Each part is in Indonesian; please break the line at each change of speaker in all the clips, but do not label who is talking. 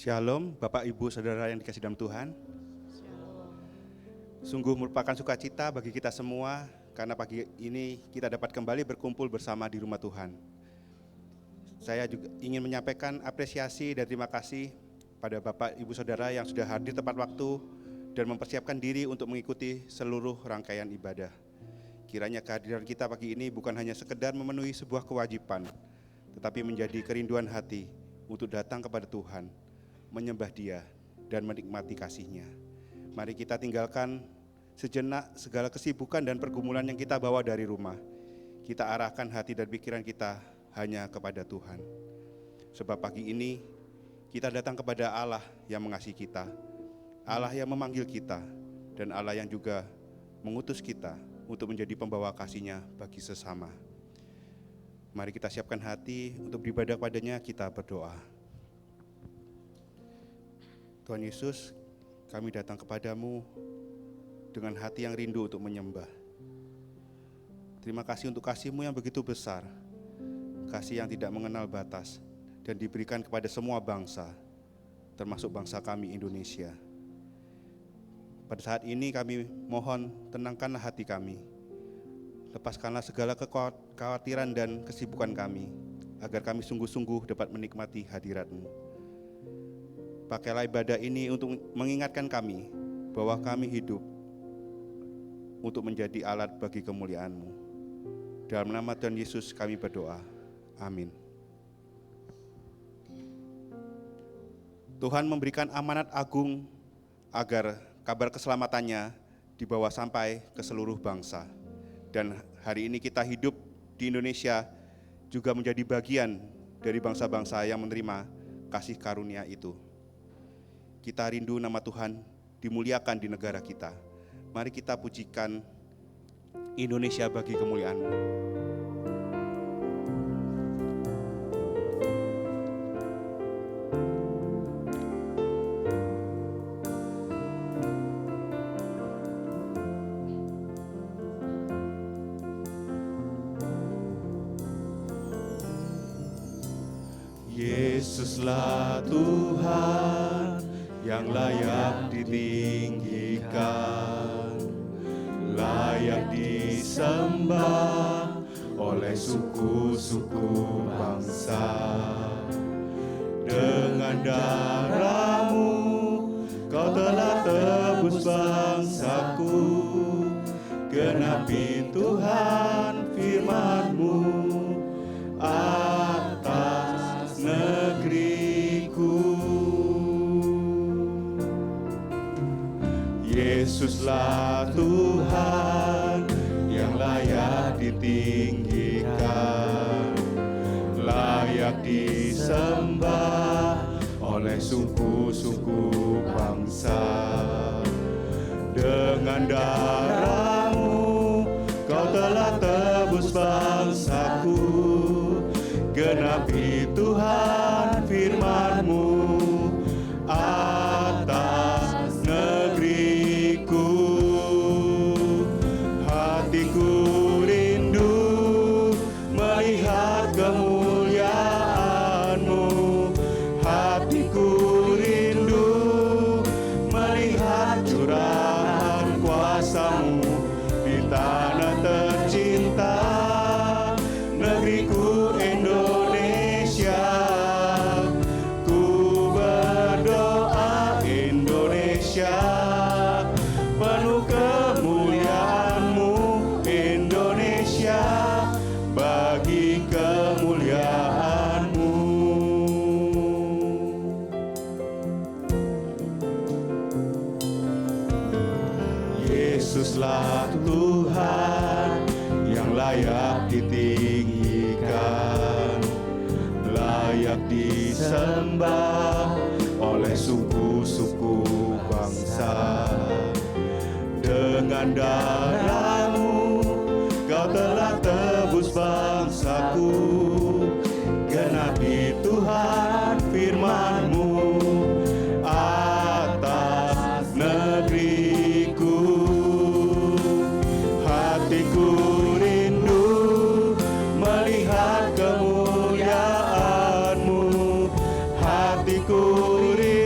Shalom, Bapak Ibu Saudara yang dikasihi dalam Tuhan. Sungguh merupakan sukacita bagi kita semua karena pagi ini kita dapat kembali berkumpul bersama di rumah Tuhan. Saya juga ingin menyampaikan apresiasi dan terima kasih pada Bapak Ibu Saudara yang sudah hadir tepat waktu dan mempersiapkan diri untuk mengikuti seluruh rangkaian ibadah. Kiranya kehadiran kita pagi ini bukan hanya sekedar memenuhi sebuah kewajiban, tetapi menjadi kerinduan hati untuk datang kepada Tuhan, menyembah Dia dan menikmati kasih-Nya. Mari kita tinggalkan sejenak segala kesibukan dan pergumulan yang kita bawa dari rumah. Kita arahkan hati dan pikiran kita hanya kepada Tuhan. Sebab pagi ini kita datang kepada Allah yang mengasihi kita, Allah yang memanggil kita, dan Allah yang juga mengutus kita untuk menjadi pembawa kasih-Nya bagi sesama. Mari kita siapkan hati untuk beribadah padanya, kita berdoa. Tuhan Yesus, kami datang kepadamu dengan hati yang rindu untuk menyembah. Terima kasih untuk kasih-Mu yang begitu besar, kasih yang tidak mengenal batas dan diberikan kepada semua bangsa, termasuk bangsa kami Indonesia. Pada saat ini kami mohon tenangkanlah hati kami, lepaskanlah segala kekhawatiran dan kesibukan kami, agar kami sungguh-sungguh dapat menikmati hadirat-Mu. Pakailah ibadah ini untuk mengingatkan kami bahwa kami hidup untuk menjadi alat bagi kemuliaan-Mu. Dalam nama Tuhan Yesus kami berdoa. Amin. Tuhan memberikan amanat agung agar kabar keselamatannya dibawa sampai ke seluruh bangsa. Dan hari ini kita hidup di Indonesia juga menjadi bagian dari bangsa-bangsa yang menerima kasih karunia itu. Kita rindu nama Tuhan dimuliakan di negara kita. Mari kita pujikan Indonesia bagi kemuliaan-Mu. Yesuslah Tuhan yang layak ditinggikan, layak disembah oleh suku-suku bangsa. Dengan darah-Mu Kau telah tebus bangsaku, genapi Tuhan firman-Mu atas negeriku. Yesuslah Tuhan yang layak ditinggikan, layak disembah oleh suku-suku bangsa. Dengan darah-Mu Kau telah tebus bangsaku, genapi Tuhan firman-Mu atas negeriku. Hatiku rindu melihat kemuliaan-Mu, hatiku rindu melihat curahan kuasa-Mu di tanah tercinta, negeriku Indonesia. Ku berdoa Indonesia penuh kemuliaan-Mu, Indonesia bagi kemuliaan-Mu. Yesuslah Tuhan yang layak ditinggikan, layak disembah oleh suku-suku bangsa. Dengan darah-Mu Kau telah tebus bangsaku, genapi Tuhan firman-Mu atas negeriku. Hatiku rindu melihat kemuliaan-Mu, hatiku rindu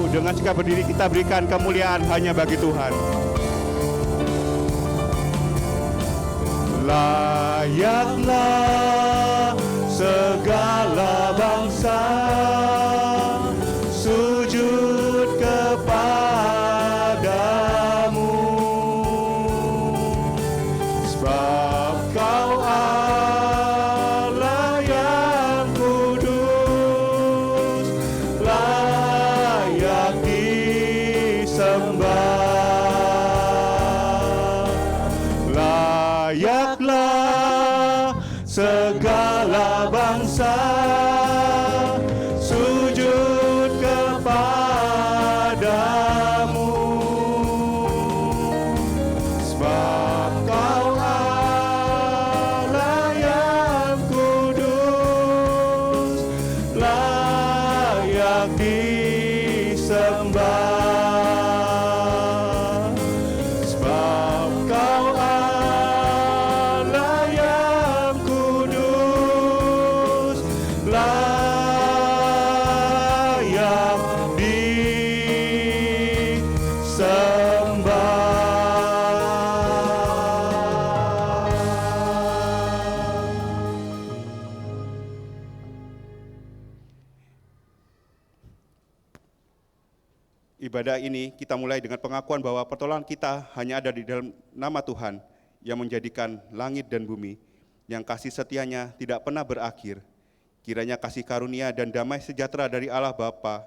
dengan sikap berdiri kita berikan kemuliaan hanya bagi Tuhan. Layaklah segala bangsa sujud kepadamu, sebab Kau Allah yang kudus, layak disembah. Layaklah segala bangsa sujud kepadamu, sebab Kau Allah yang kudus, layak disembah. Sebab Kau Allah yang kudus, layak disembah. Ibadah ini kita mulai dengan pengakuan bahwa pertolongan kita hanya ada di dalam nama Tuhan yang menjadikan langit dan bumi, yang kasih setianya tidak pernah berakhir. Kiranya kasih karunia dan damai sejahtera dari Allah Bapa,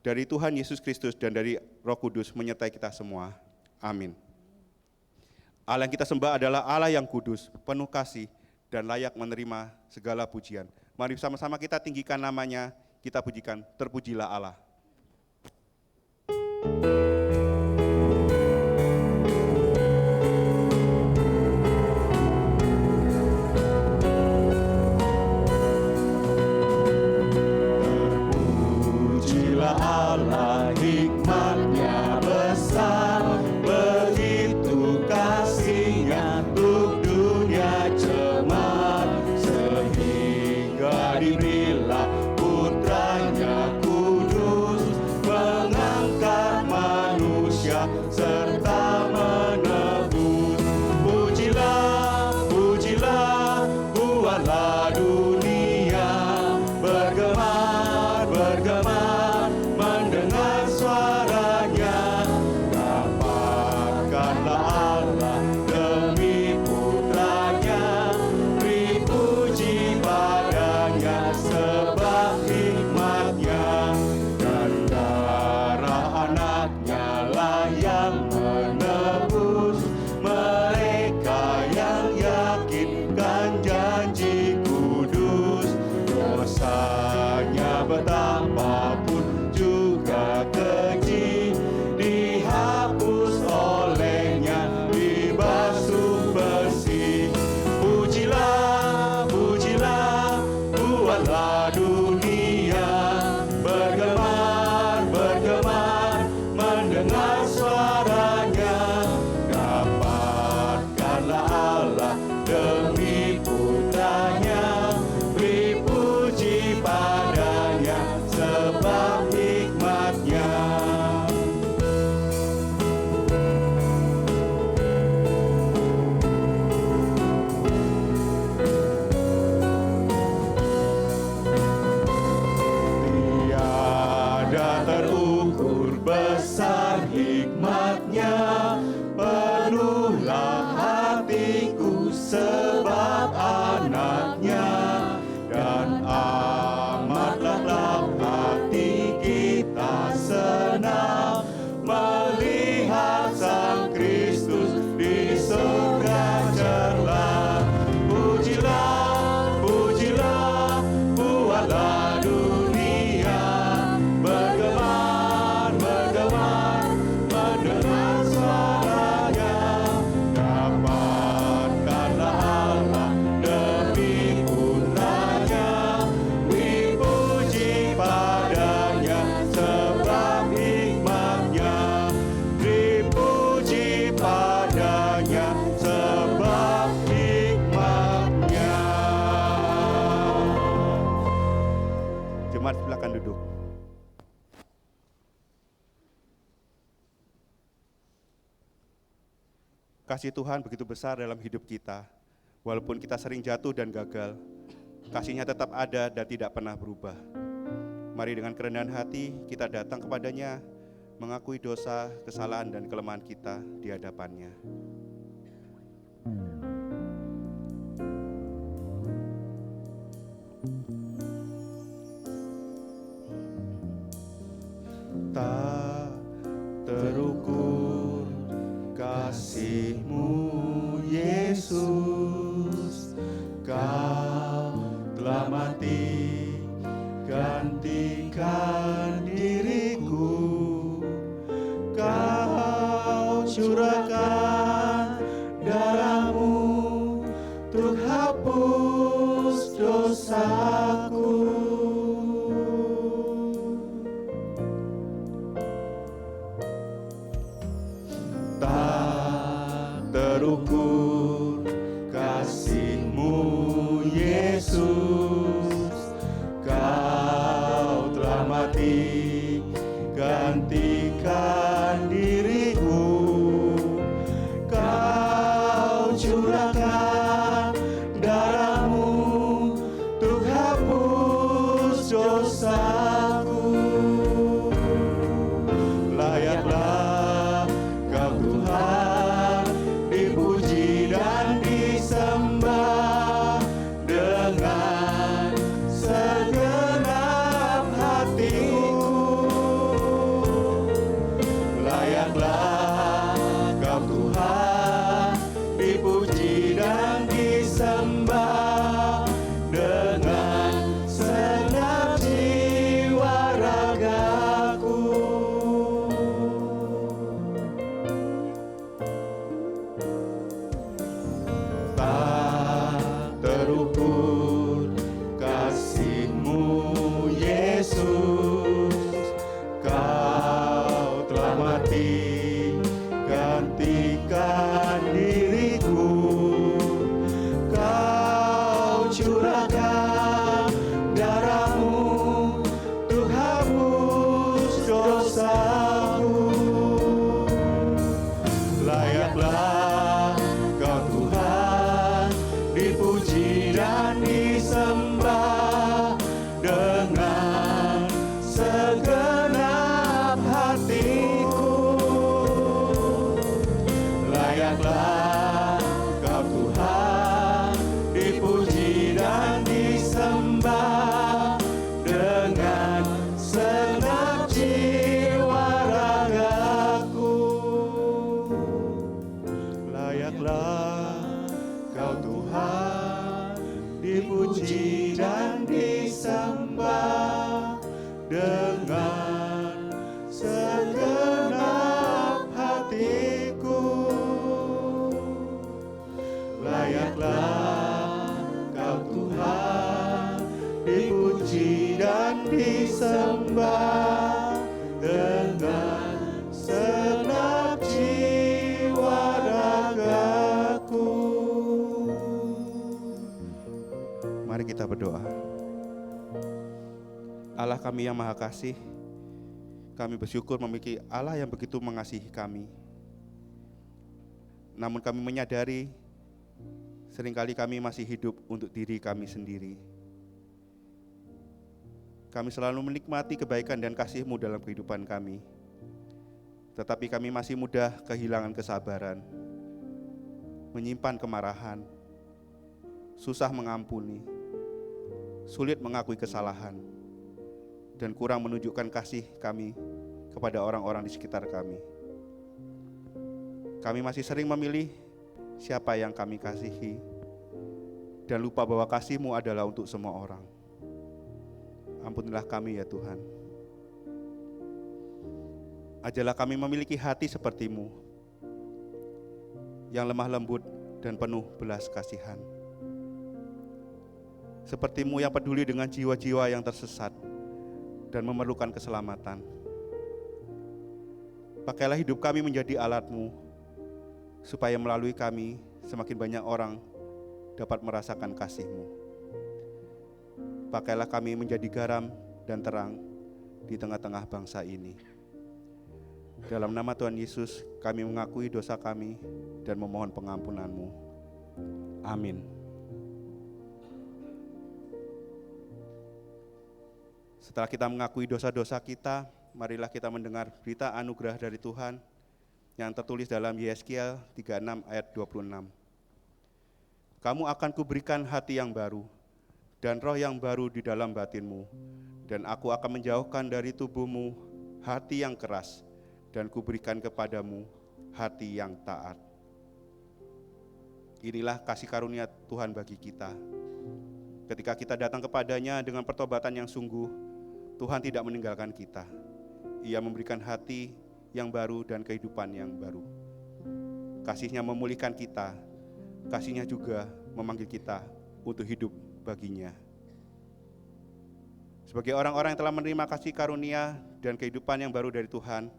dari Tuhan Yesus Kristus, dan dari Roh Kudus menyertai kita semua. Amin. Allah yang kita sembah adalah Allah yang kudus, penuh kasih, dan layak menerima segala pujian. Mari sama-sama kita tinggikan namanya, kita pujikan, terpujilah Allah. Terpujilah Allah, hikmat-Nya besar, begitu kasih-Nya untuk dunia cemar, sehingga diberilah putra-Nya kudus, mengangkat manusia serta menebus. Pujilah, pujilah, buatlah dunia bergemar, bergemar, mendengar suaranya. Dapatkanlah Allah demi putranya, beri puji padanya sebab hikmat-Nya, dan darah anaknya lah yang menebus mereka yang yakinkan janji kudus. Dosanya betapapun juga keji, dihapus olehnya, dibasuh bersih. Pujilah, pujilah, buatlah dunia bergemar, bergemar, mendengar suaranya. Dapatkanlah Allah demi putranya, beri puji padanya sebab hikmat-Nya. Tiada terukur besar hikmat-Nya, penuhlah hatiku sebab anaknya, dan amatlah dalam hati kita senang melihat Sang Kristus di surga cerlah. Pujilah, pujilah, buatlah dunia bergemar, bergemar, mendengar suara Kasih Tuhan begitu besar dalam hidup kita. Walaupun kita sering jatuh dan gagal, kasih-Nya tetap ada dan tidak pernah berubah. Mari dengan kerendahan hati kita datang kepadanya, mengakui dosa, kesalahan, dan kelemahan kita di hadapan-Nya. Tak terukur kasih-Mu, Yesus, Kau telah mati gantikan diriku. Kau curahkan darah-Mu untuk hapus dosaku. Tak terukur kasih-Mu, Yesus, Kau telah mati gantikan diriku. Kau curahkan darah-Mu untuk hapus dosaku. Layaklah Kau Tuhan dipuji dan disembah dengan segenap hatiku. Layaklah Kau Tuhan dipuji dan disembah dengan segenap jiwa ragaku. Tak terukur kasih-Mu, Yesus, Kau telah mati gantikan diriku. Kau curahkan darah-Mu untuk hapus dosaku. Layaklah Kau Tuhan dipuji dan disembah dengan segenap hatiku. Layaklah Kau Tuhan dipuji dan disembah dengan segenap jiwa ragaku. Layaklah Kau Tuhan dipuji dan disembah dengan segenap hatiku. Layaklah Kau Tuhan dipuji dan disembah dengan segenap jiwa ragaku. Mari kita berdoa. Allah kami yang Maha Kasih, kami bersyukur memiliki Allah yang begitu mengasihi kami. Namun kami menyadari seringkali kami masih hidup untuk diri kami sendiri. Kami selalu menikmati kebaikan dan kasih-Mu dalam kehidupan kami. Tetapi kami masih mudah kehilangan kesabaran, menyimpan kemarahan, susah mengampuni, sulit mengakui kesalahan, dan kurang menunjukkan kasih kami kepada orang-orang di sekitar kami. Kami masih sering memilih siapa yang kami kasihi, dan lupa bahwa kasih-Mu adalah untuk semua orang. Ampunilah kami ya Tuhan. Ajarlah kami memiliki hati seperti-Mu, yang lemah lembut dan penuh belas kasihan. Seperti-Mu yang peduli dengan jiwa-jiwa yang tersesat dan memerlukan keselamatan. Pakailah hidup kami menjadi alat-Mu, supaya melalui kami semakin banyak orang dapat merasakan kasih-Mu. Pakailah kami menjadi garam dan terang di tengah-tengah bangsa ini. Dalam nama Tuhan Yesus, kami mengakui dosa kami dan memohon pengampunan-Mu. Amin. Setelah kita mengakui dosa-dosa kita, marilah kita mendengar berita anugerah dari Tuhan yang tertulis dalam Yeskiel 36 ayat 26. Kamu akan kuberikan hati yang baru dan roh yang baru di dalam batinmu, dan aku akan menjauhkan dari tubuhmu hati yang keras, dan kuberikan kepadamu hati yang taat. Inilah kasih karunia Tuhan bagi kita. Ketika kita datang kepadanya dengan pertobatan yang sungguh, Tuhan tidak meninggalkan kita. Ia memberikan hati yang baru dan kehidupan yang baru. Kasih-Nya memulihkan kita, kasih-Nya juga memanggil kita untuk hidup baginya. Sebagai orang-orang yang telah menerima kasih karunia dan kehidupan yang baru dari Tuhan,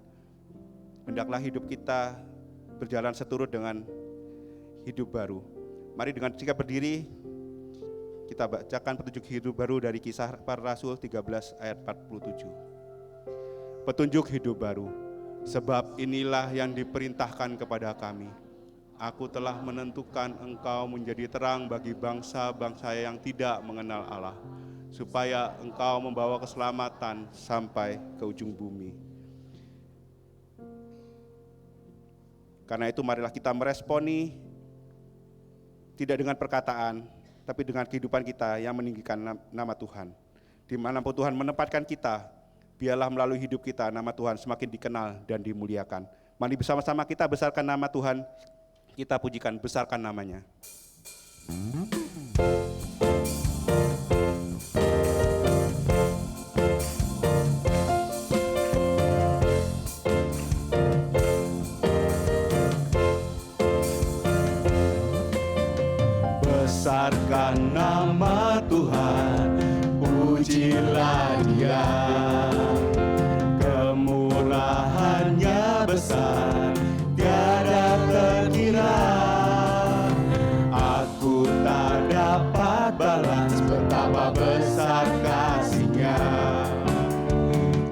hendaklah hidup kita berjalan seturut dengan hidup baru. Mari dengan sikap berdiri, kita bacakan petunjuk hidup baru dari Kisah Para Rasul 13 ayat 47. Petunjuk hidup baru, sebab inilah yang diperintahkan kepada kami. Aku telah menentukan engkau menjadi terang bagi bangsa-bangsa yang tidak mengenal Allah, supaya engkau membawa keselamatan sampai ke ujung bumi. Karena itu marilah kita meresponi tidak dengan perkataan, tapi dengan kehidupan kita yang meninggikan nama Tuhan. Dimanapun Tuhan menempatkan kita, biarlah melalui hidup kita nama Tuhan semakin dikenal dan dimuliakan. Mari bersama-sama kita besarkan nama Tuhan, kita pujikan, besarkan namanya. Besarkan nama Tuhan, pujilah Dia. Kemurahan-Nya besar, tiada terkira. Aku tak dapat balas betapa besar kasih-Nya.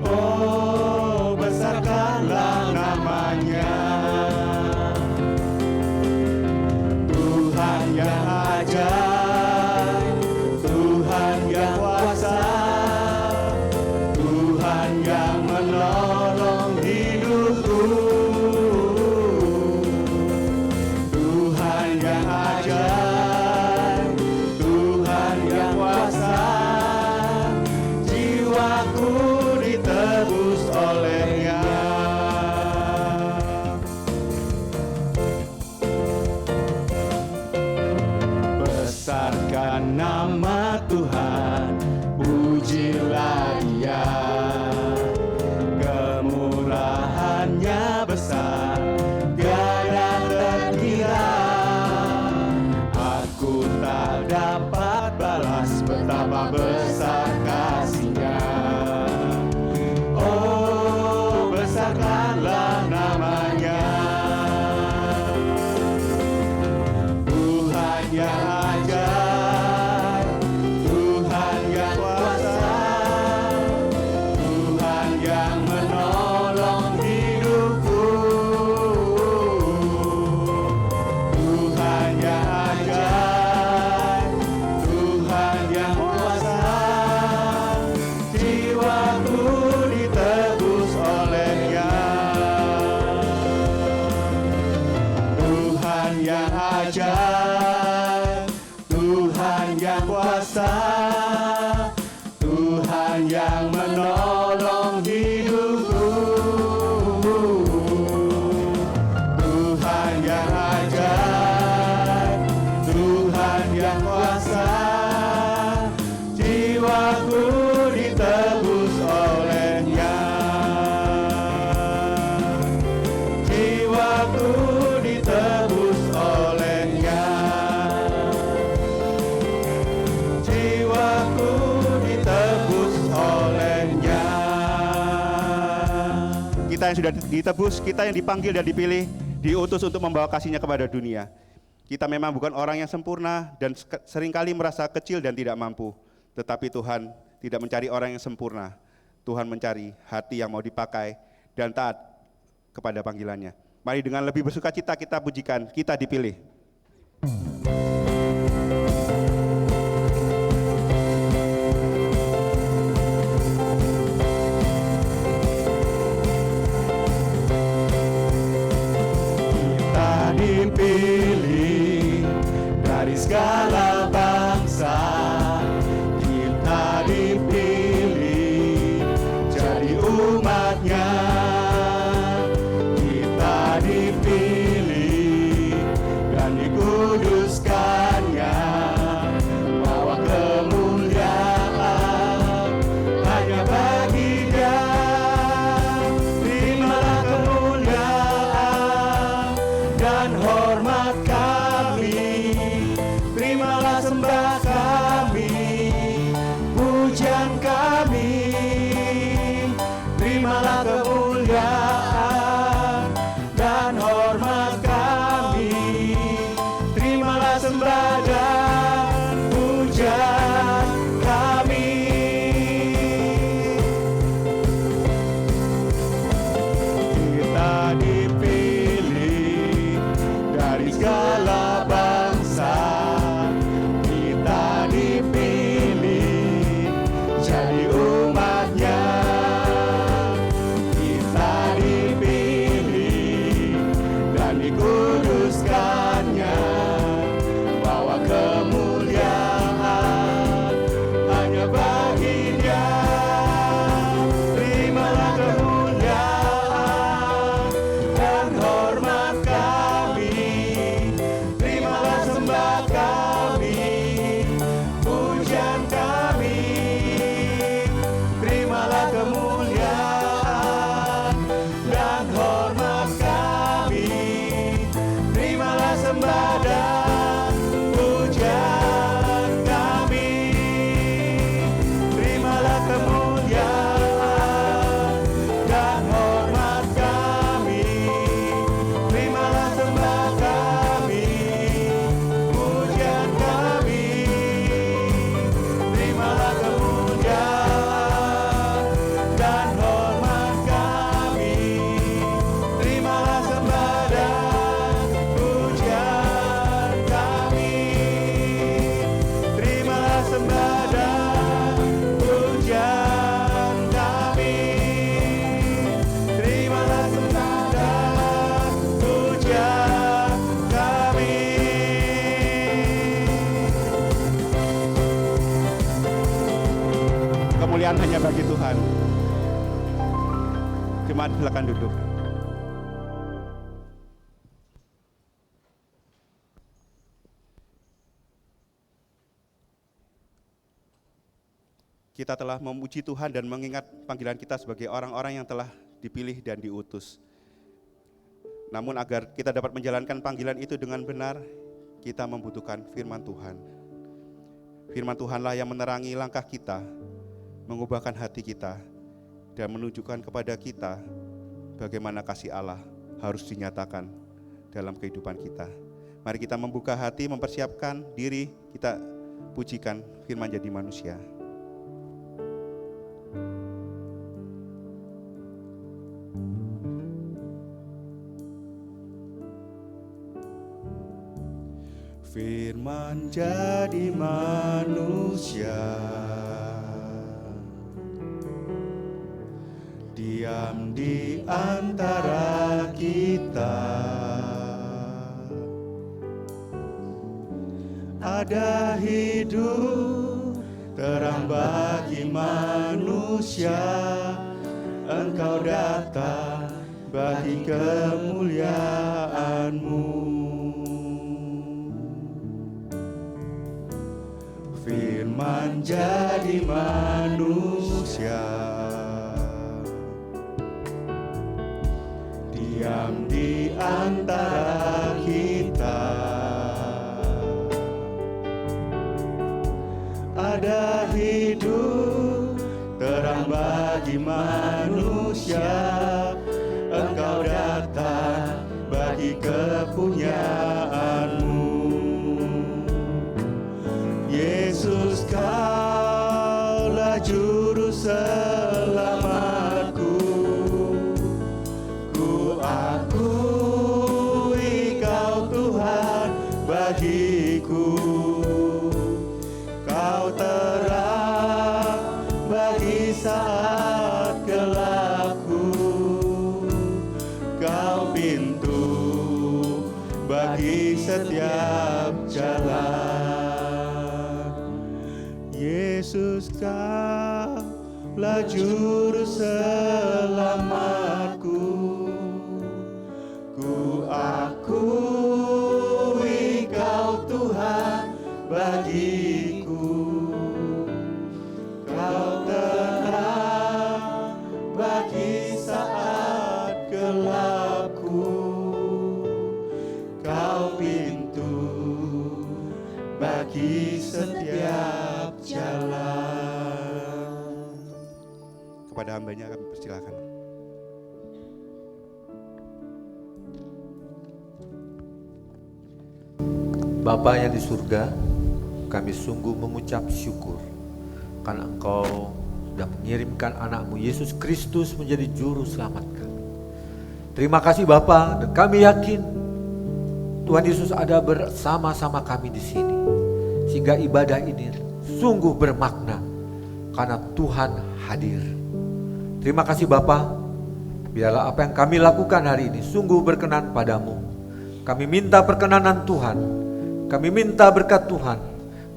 Oh, besarkanlah namanya. Tuhan yang ajaib, Tuhan yang kuasa, Tuhan yang menolong hidupku. Tuhan yang ajaib, Tuhan yang kuasa, jiwaku ditebus oleh-Nya. Besarkan nama Tuhan, pujilah Dia. Kemurahan-Nya besar, tiada terkira. Aku tak dapat balas betapa besar kasih-Nya. Oh, besarkanlah namanya. Tuhan yang ajaib, Tuhan yang kuasa, Tuhan yang menolong hidupku. Tuhan yang ajaib, Tuhan yang kuasa, jiwaku ditebus oleh-Nya. Tuhan yang ajaib, Tuhan yang kuasa, Tuhan yang menolong hidupku. Tuhan yang ajaib, Tuhan yang kuasa, jiwaku ditebus oleh-Nya. Jiwaku ditebus oleh-Nya. Jiwaku ditebus oleh-Nya. Kita yang sudah ditebus, kita yang dipanggil dan dipilih, diutus untuk membawa kasih-Nya kepada dunia. Kita memang bukan orang yang sempurna dan seringkali merasa kecil dan tidak mampu. Tetapi Tuhan tidak mencari orang yang sempurna. Tuhan mencari hati yang mau dipakai dan taat kepada panggilannya. Mari dengan lebih bersukacita kita pujikan, kita dipilih. Kita dipilih dari segala bangsa, kita dipilih jadi umatnya, kita dipilih dan dikuduskannya, bawa kemuliaan hanya bagi Dia. Terimalah kemuliaan dan hormat kami, terimalah sembah kami, pujian kami, terimalah kemuliaan dan hormat kami, terimalah sembah dan pujian kami. Kita dipilih dari segala bangsa, kita dipilih jadi umatnya, kita dipilih dan dikuduskannya, bawa kemuliaan hanya bagi Dia. Terimalah kemuliaan dan hormat kami, terimalah sembah kami, pujian kami, terimalah kemuliaan dan hormat kami, terimalah sembah dan pujian kami, terimalah kemuliaan dan hormat kami, terimalah sembah kami, pujian kami, terimalah kemuliaan dan hormat kami, terimalah sembah dan pujian kami, terimalah sembah dan pujian kami, terimalah sembah dan pujian kami. Kemuliaan hanya bagi Tuhan. Jemaat silakan duduk. Kita telah memuji Tuhan dan mengingat panggilan kita sebagai orang-orang yang telah dipilih dan diutus. Namun agar kita dapat menjalankan panggilan itu dengan benar, kita membutuhkan firman Tuhan. Firman Tuhanlah yang menerangi langkah kita, mengubahkan hati kita, dan menunjukkan kepada kita bagaimana kasih Allah harus dinyatakan dalam kehidupan kita. Mari kita membuka hati, mempersiapkan diri, kita pujikan firman jadi manusia. Firman jadi manusia, diam di antara kita. Ada hidup terang bagi manusia, Engkau datang bagi kemuliaan-Mu. Firman jadi manusia, diam di antara kita. Ada hidup terang bagi manusia, Engkau datang bagi kepunyaan-Mu. Yesus, Kaulah juru selamatku, ku Kau pintu bagi setiap jalan. Yesus, Kaulah juru selamatku. Ku akui Kau Tuhan bagiku. Kau terang bagi saat gelapku. Kau pintu bagi setiap jalan. Kepada hambanya kami persilakan.
Bapa yang di surga, kami sungguh mengucap syukur karena Engkau sudah mengirimkan anak-Mu Yesus Kristus menjadi juru selamat kami. Terima kasih Bapa, dan kami yakin Tuhan Yesus ada bersama-sama kami di sini, sehingga ibadah ini sungguh bermakna karena Tuhan hadir. Terima kasih Bapa, biarlah apa yang kami lakukan hari ini sungguh berkenan padamu. Kami minta perkenanan Tuhan. Kami minta berkat Tuhan,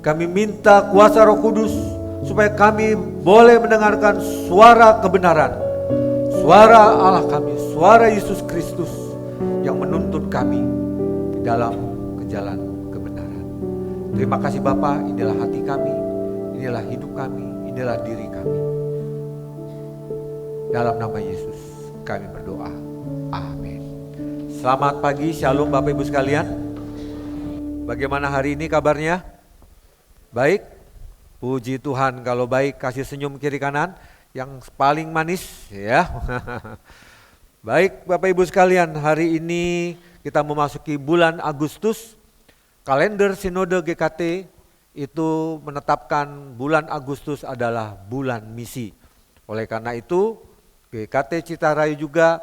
kami minta kuasa Roh Kudus supaya kami boleh mendengarkan suara kebenaran, suara Allah kami, suara Yesus Kristus yang menuntun kami di dalam ke jalan kebenaran. Terima kasih Bapa, inilah hati kami, inilah hidup kami, inilah diri kami. Dalam nama Yesus kami berdoa, amin. Selamat pagi, shalom Bapak Ibu sekalian. Bagaimana hari ini kabarnya? Baik? Puji Tuhan, kalau baik kasih senyum kiri kanan yang paling manis ya. Baik Bapak Ibu sekalian, hari ini kita memasuki bulan Agustus. Kalender Sinode GKT itu menetapkan bulan Agustus adalah bulan misi. Oleh karena itu GKT Citaraya juga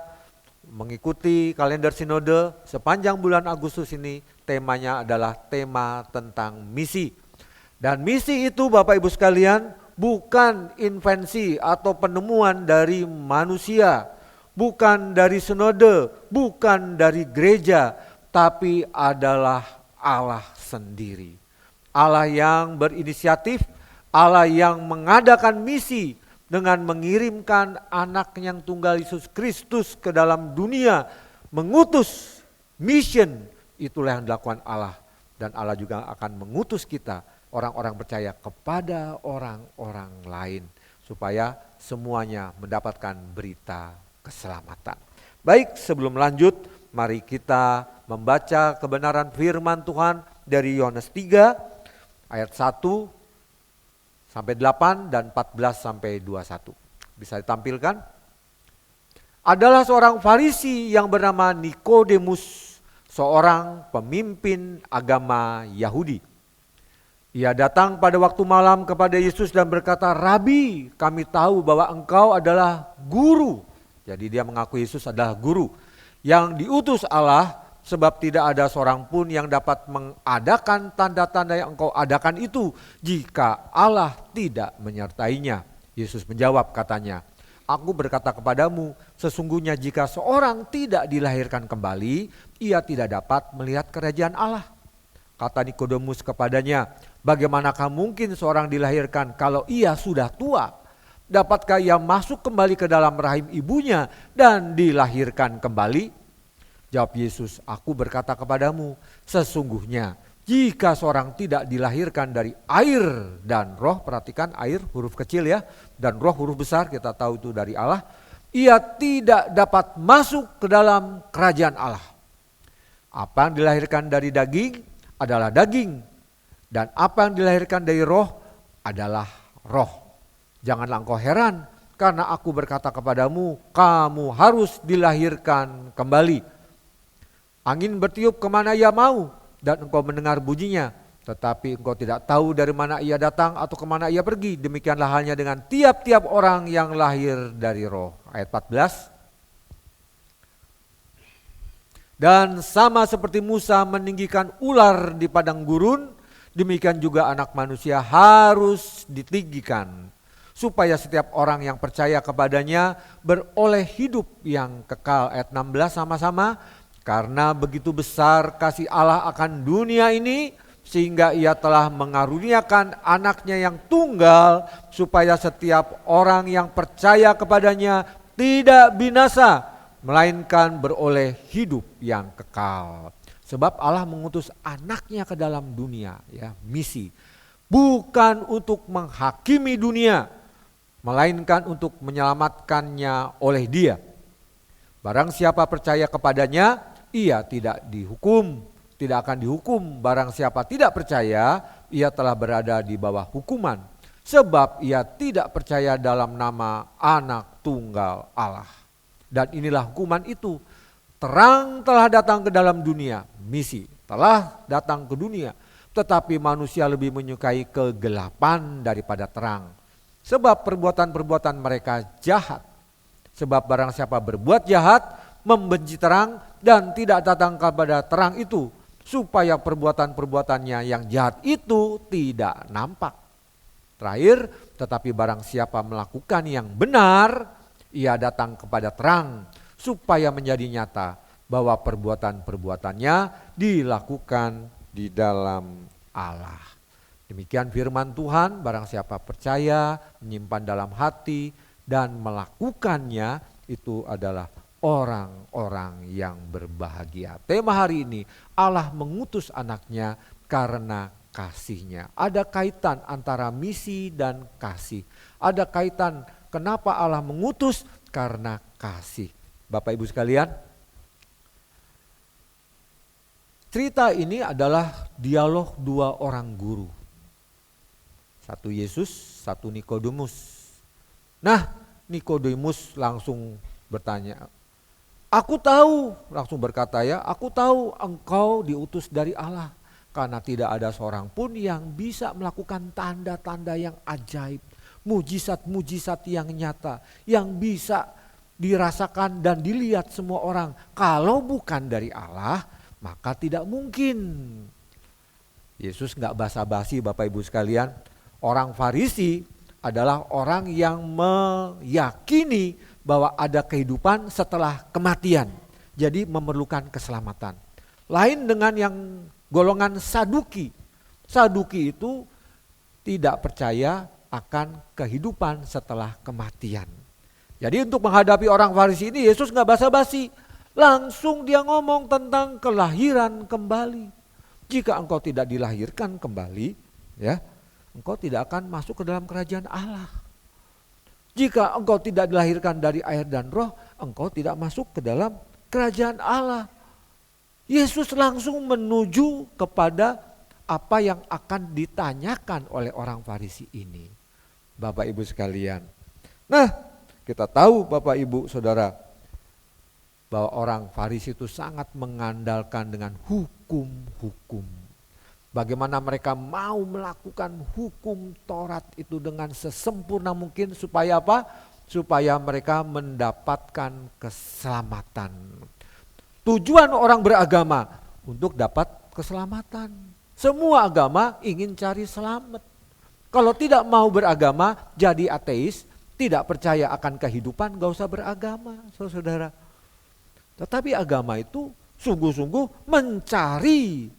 mengikuti kalender Sinode sepanjang bulan Agustus ini. Temanya adalah tema tentang misi. Dan misi itu Bapak Ibu sekalian bukan invensi atau penemuan dari manusia, bukan dari sinode, bukan dari gereja, tapi adalah Allah sendiri. Allah yang berinisiatif, Allah yang mengadakan misi dengan mengirimkan anak yang tunggal Yesus Kristus ke dalam dunia, mengutus mission. Itulah yang dilakukan Allah, dan Allah juga akan mengutus kita orang-orang percaya kepada orang-orang lain supaya semuanya mendapatkan berita keselamatan. Baik, sebelum lanjut mari kita membaca kebenaran firman Tuhan dari Yohanes 3 ayat 1 sampai 8 dan 14 sampai 21. Bisa ditampilkan? Adalah seorang Farisi yang bernama Nikodemus, seorang pemimpin agama Yahudi. Ia datang pada waktu malam kepada Yesus dan berkata, "Rabi, kami tahu bahwa engkau adalah guru." Jadi dia mengaku Yesus adalah guru yang diutus Allah, sebab tidak ada seorang pun yang dapat mengadakan tanda-tanda yang engkau adakan itu jika Allah tidak menyertainya. Yesus menjawab katanya, "Aku berkata kepadamu, sesungguhnya jika seorang tidak dilahirkan kembali, ia tidak dapat melihat kerajaan Allah." Kata Nikodemus kepadanya, "Bagaimanakah mungkin seorang dilahirkan kalau ia sudah tua? Dapatkah ia masuk kembali ke dalam rahim ibunya dan dilahirkan kembali?" Jawab Yesus, "Aku berkata kepadamu, sesungguhnya jika seorang tidak dilahirkan dari air dan roh," perhatikan air huruf kecil ya, dan roh huruf besar, kita tahu itu dari Allah, "ia tidak dapat masuk ke dalam kerajaan Allah. Apa yang dilahirkan dari daging adalah daging, dan apa yang dilahirkan dari roh adalah roh. Janganlah engkau heran, karena aku berkata kepadamu, kamu harus dilahirkan kembali. Angin bertiup kemana ia mau, dan engkau mendengar bunyinya, tetapi engkau tidak tahu dari mana ia datang atau kemana ia pergi. Demikianlah halnya dengan tiap-tiap orang yang lahir dari roh." Ayat 14. "Dan sama seperti Musa meninggikan ular di padang gurun, demikian juga anak manusia harus ditinggikan, supaya setiap orang yang percaya kepadanya beroleh hidup yang kekal. Ayat 16 sama-sama. Karena begitu besar kasih Allah akan dunia ini, sehingga ia telah mengaruniakan anaknya yang tunggal, supaya setiap orang yang percaya kepadanya tidak binasa, melainkan beroleh hidup yang kekal. Sebab Allah mengutus anaknya ke dalam dunia, ya, misi. Bukan untuk menghakimi dunia, melainkan untuk menyelamatkannya oleh Dia. Barang siapa percaya kepadanya, ia tidak dihukum, tidak akan dihukum. Barang siapa tidak percaya, ia telah berada di bawah hukuman. Sebab ia tidak percaya dalam nama Anak Tunggal Allah. Dan inilah hukuman itu. Terang telah datang ke dalam dunia, misi telah datang ke dunia. Tetapi manusia lebih menyukai kegelapan daripada terang. Sebab perbuatan-perbuatan mereka jahat. Sebab barang siapa berbuat jahat, membenci terang dan tidak datang kepada terang itu, supaya perbuatan-perbuatannya yang jahat itu tidak nampak. Terakhir, tetapi barang siapa melakukan yang benar, ia datang kepada terang, supaya menjadi nyata bahwa perbuatan-perbuatannya dilakukan di dalam Allah. Demikian firman Tuhan. Barang siapa percaya, menyimpan dalam hati dan melakukannya, itu adalah orang-orang yang berbahagia. Tema hari ini, Allah mengutus anaknya karena kasihnya. Ada kaitan antara misi dan kasih. Ada kaitan kenapa Allah mengutus, karena kasih. Bapak Ibu sekalian, cerita ini adalah dialog dua orang guru. Satu Yesus, satu Nikodemus. Nah, Nikodemus langsung bertanya, aku tahu, langsung berkata ya, aku tahu engkau diutus dari Allah. Karena tidak ada seorang pun yang bisa melakukan tanda-tanda yang ajaib, mujizat-mujizat yang nyata, yang bisa dirasakan dan dilihat semua orang. Kalau bukan dari Allah, maka tidak mungkin. Yesus gak basa-basi Bapak Ibu sekalian. Orang Farisi adalah orang yang meyakini bahwa ada kehidupan setelah kematian. Jadi memerlukan keselamatan. Lain dengan yang golongan Saduki. Saduki itu tidak percaya akan kehidupan setelah kematian. Jadi untuk menghadapi orang Farisi ini, Yesus gak basa-basi. Langsung dia ngomong tentang kelahiran kembali. Jika engkau tidak dilahirkan kembali, ya, engkau tidak akan masuk ke dalam kerajaan Allah. Jika engkau tidak dilahirkan dari air dan roh, engkau tidak masuk ke dalam kerajaan Allah. Yesus langsung menuju kepada apa yang akan ditanyakan oleh orang Farisi ini. Bapak Ibu sekalian. Nah, kita tahu Bapak Ibu Saudara, bahwa orang Farisi itu sangat mengandalkan dengan hukum-hukum. Bagaimana mereka mau melakukan hukum Taurat itu dengan sesempurna mungkin supaya apa? Supaya mereka mendapatkan keselamatan. Tujuan orang beragama untuk dapat keselamatan. Semua agama ingin cari selamat. Kalau tidak mau beragama, jadi ateis, tidak percaya akan kehidupan, gak usah beragama, saudara. Tetapi agama itu sungguh-sungguh mencari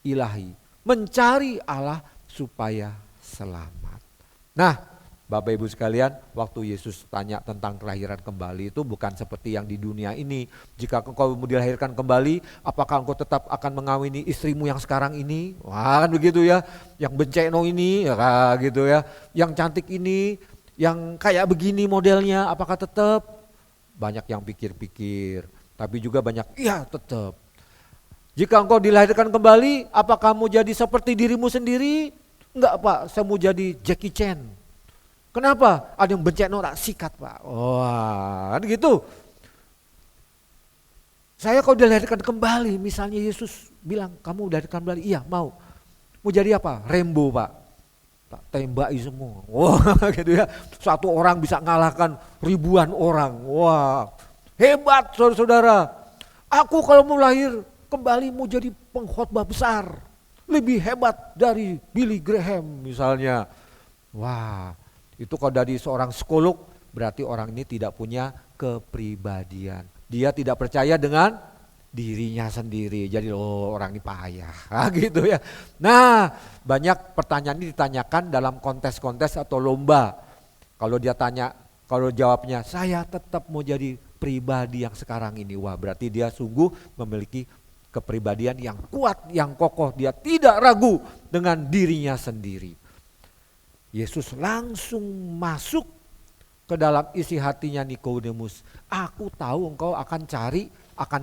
ilahi, mencari Allah supaya selamat. Nah, Bapak Ibu sekalian, waktu Yesus tanya tentang kelahiran kembali itu bukan seperti yang di dunia ini. Jika engkau dilahirkan kembali, apakah engkau tetap akan mengawini istrimu yang sekarang ini? Wah, kan begitu ya. Yang benceno ini, ya gitu ya. Yang cantik ini, yang kayak begini modelnya, apakah tetap? Banyak yang pikir-pikir, tapi juga banyak, iya tetap. Jika engkau dilahirkan kembali, apa kamu jadi seperti dirimu sendiri? Enggak Pak, saya mau jadi Jackie Chan. Kenapa? Ada yang bencana tak sikat Pak. Wah, kan gitu. Saya kalau dilahirkan kembali, misalnya Yesus bilang, kamu dilahirkan kembali, iya mau. Mau jadi apa? Rambo Pak. Tak tembaki semua. Wah gitu ya. Satu orang bisa ngalahkan ribuan orang. Wah, hebat saudara-saudara. Aku kalau mau lahir kembali mau jadi pengkhotbah besar. Lebih hebat dari Billy Graham misalnya. Wah, Itu kalau dari seorang psikolog berarti orang ini tidak punya kepribadian. Dia tidak percaya dengan dirinya sendiri. Jadi orang ini payah gitu ya. Nah, banyak pertanyaan ini ditanyakan dalam kontes-kontes atau lomba. Kalau dia tanya, kalau jawabnya saya tetap mau jadi pribadi yang sekarang ini. Wah, berarti dia sungguh memiliki kepribadian yang kuat, yang kokoh. Dia tidak ragu dengan dirinya sendiri. Yesus langsung masuk ke dalam isi hatinya Nikodemus. Aku tahu engkau akan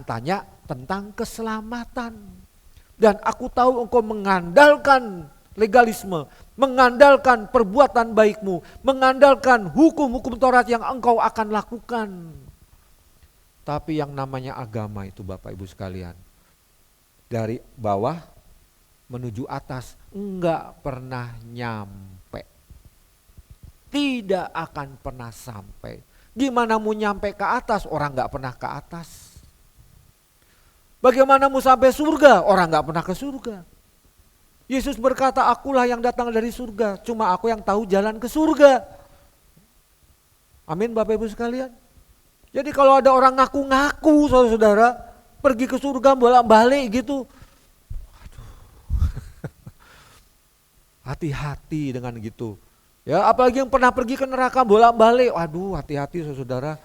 tanya tentang keselamatan. Dan aku tahu engkau mengandalkan legalisme, mengandalkan perbuatan baikmu, mengandalkan hukum-hukum Taurat yang engkau akan lakukan. Tapi yang namanya agama itu Bapak Ibu sekalian, dari bawah menuju atas enggak pernah nyampe. Tidak akan pernah sampai. Gimana mau nyampe ke atas? Orang gak pernah ke atas. Bagaimana mau sampai surga? Orang gak pernah ke surga. Yesus berkata, akulah yang datang dari surga. Cuma aku yang tahu jalan ke surga. Amin Bapak Ibu sekalian. Jadi kalau ada orang ngaku-ngaku saudara-saudara, pergi ke surga bolak-balik gitu. Hati-hati dengan gitu. Ya, apalagi yang pernah pergi ke neraka bolak-balik. Waduh, hati-hati saudara.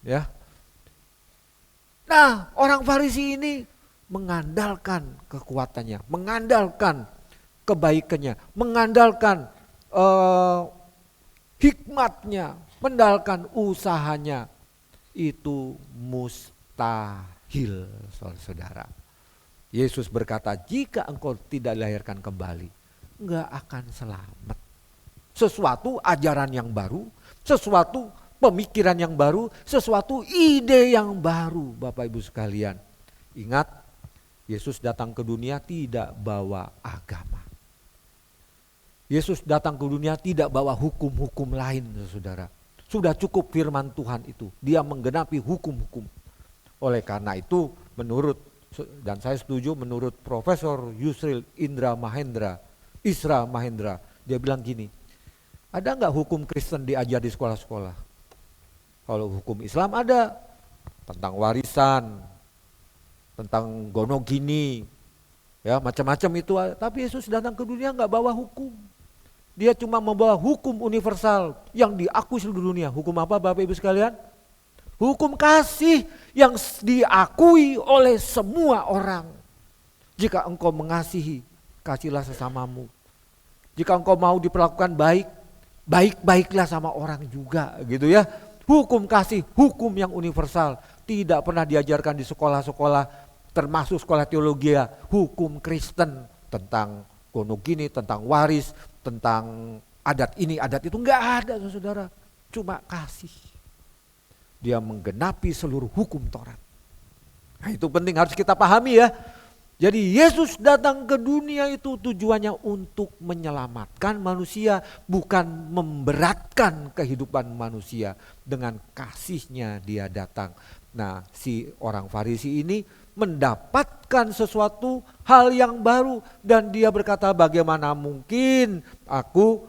Ya. Nah, orang Farisi ini mengandalkan kekuatannya, mengandalkan kebaikannya, mengandalkan hikmatnya, mengandalkan usahanya. Itu mustahil, saudara. Yesus berkata, jika engkau tidak dilahirkan kembali, enggak akan selamat. Sesuatu ajaran yang baru, sesuatu pemikiran yang baru, sesuatu ide yang baru Bapak Ibu sekalian. Ingat, Yesus datang ke dunia tidak bawa agama. Yesus datang ke dunia tidak bawa hukum-hukum lain saudara. Sudah cukup firman Tuhan itu, dia menggenapi hukum-hukum. Oleh karena itu menurut, dan saya setuju menurut Profesor Yusril Isra Mahendra, dia bilang gini, ada enggak hukum Kristen diajar di sekolah-sekolah? Kalau hukum Islam ada, tentang warisan, tentang gonogini, ya macam-macam itu. Tapi Yesus datang ke dunia enggak bawa hukum. Dia cuma membawa hukum universal yang diakui seluruh dunia. Hukum apa Bapak Ibu sekalian? Hukum kasih yang diakui oleh semua orang. Jika engkau mengasihi, kasihlah sesamamu. Jika engkau mau diperlakukan baik, baik-baiklah sama orang juga gitu ya. Hukum kasih, hukum yang universal. Tidak pernah diajarkan di sekolah-sekolah, termasuk sekolah teologi, hukum Kristen tentang gonogini, tentang waris, tentang adat ini, adat itu. Enggak ada saudara, cuma kasih. Dia menggenapi seluruh hukum Taurat. Nah itu penting harus kita pahami ya. Jadi Yesus datang ke dunia itu tujuannya untuk menyelamatkan manusia, bukan memberatkan kehidupan manusia. Dengan kasihnya dia datang. Nah si orang Farisi ini mendapatkan sesuatu hal yang baru. Dan dia berkata, bagaimana mungkin aku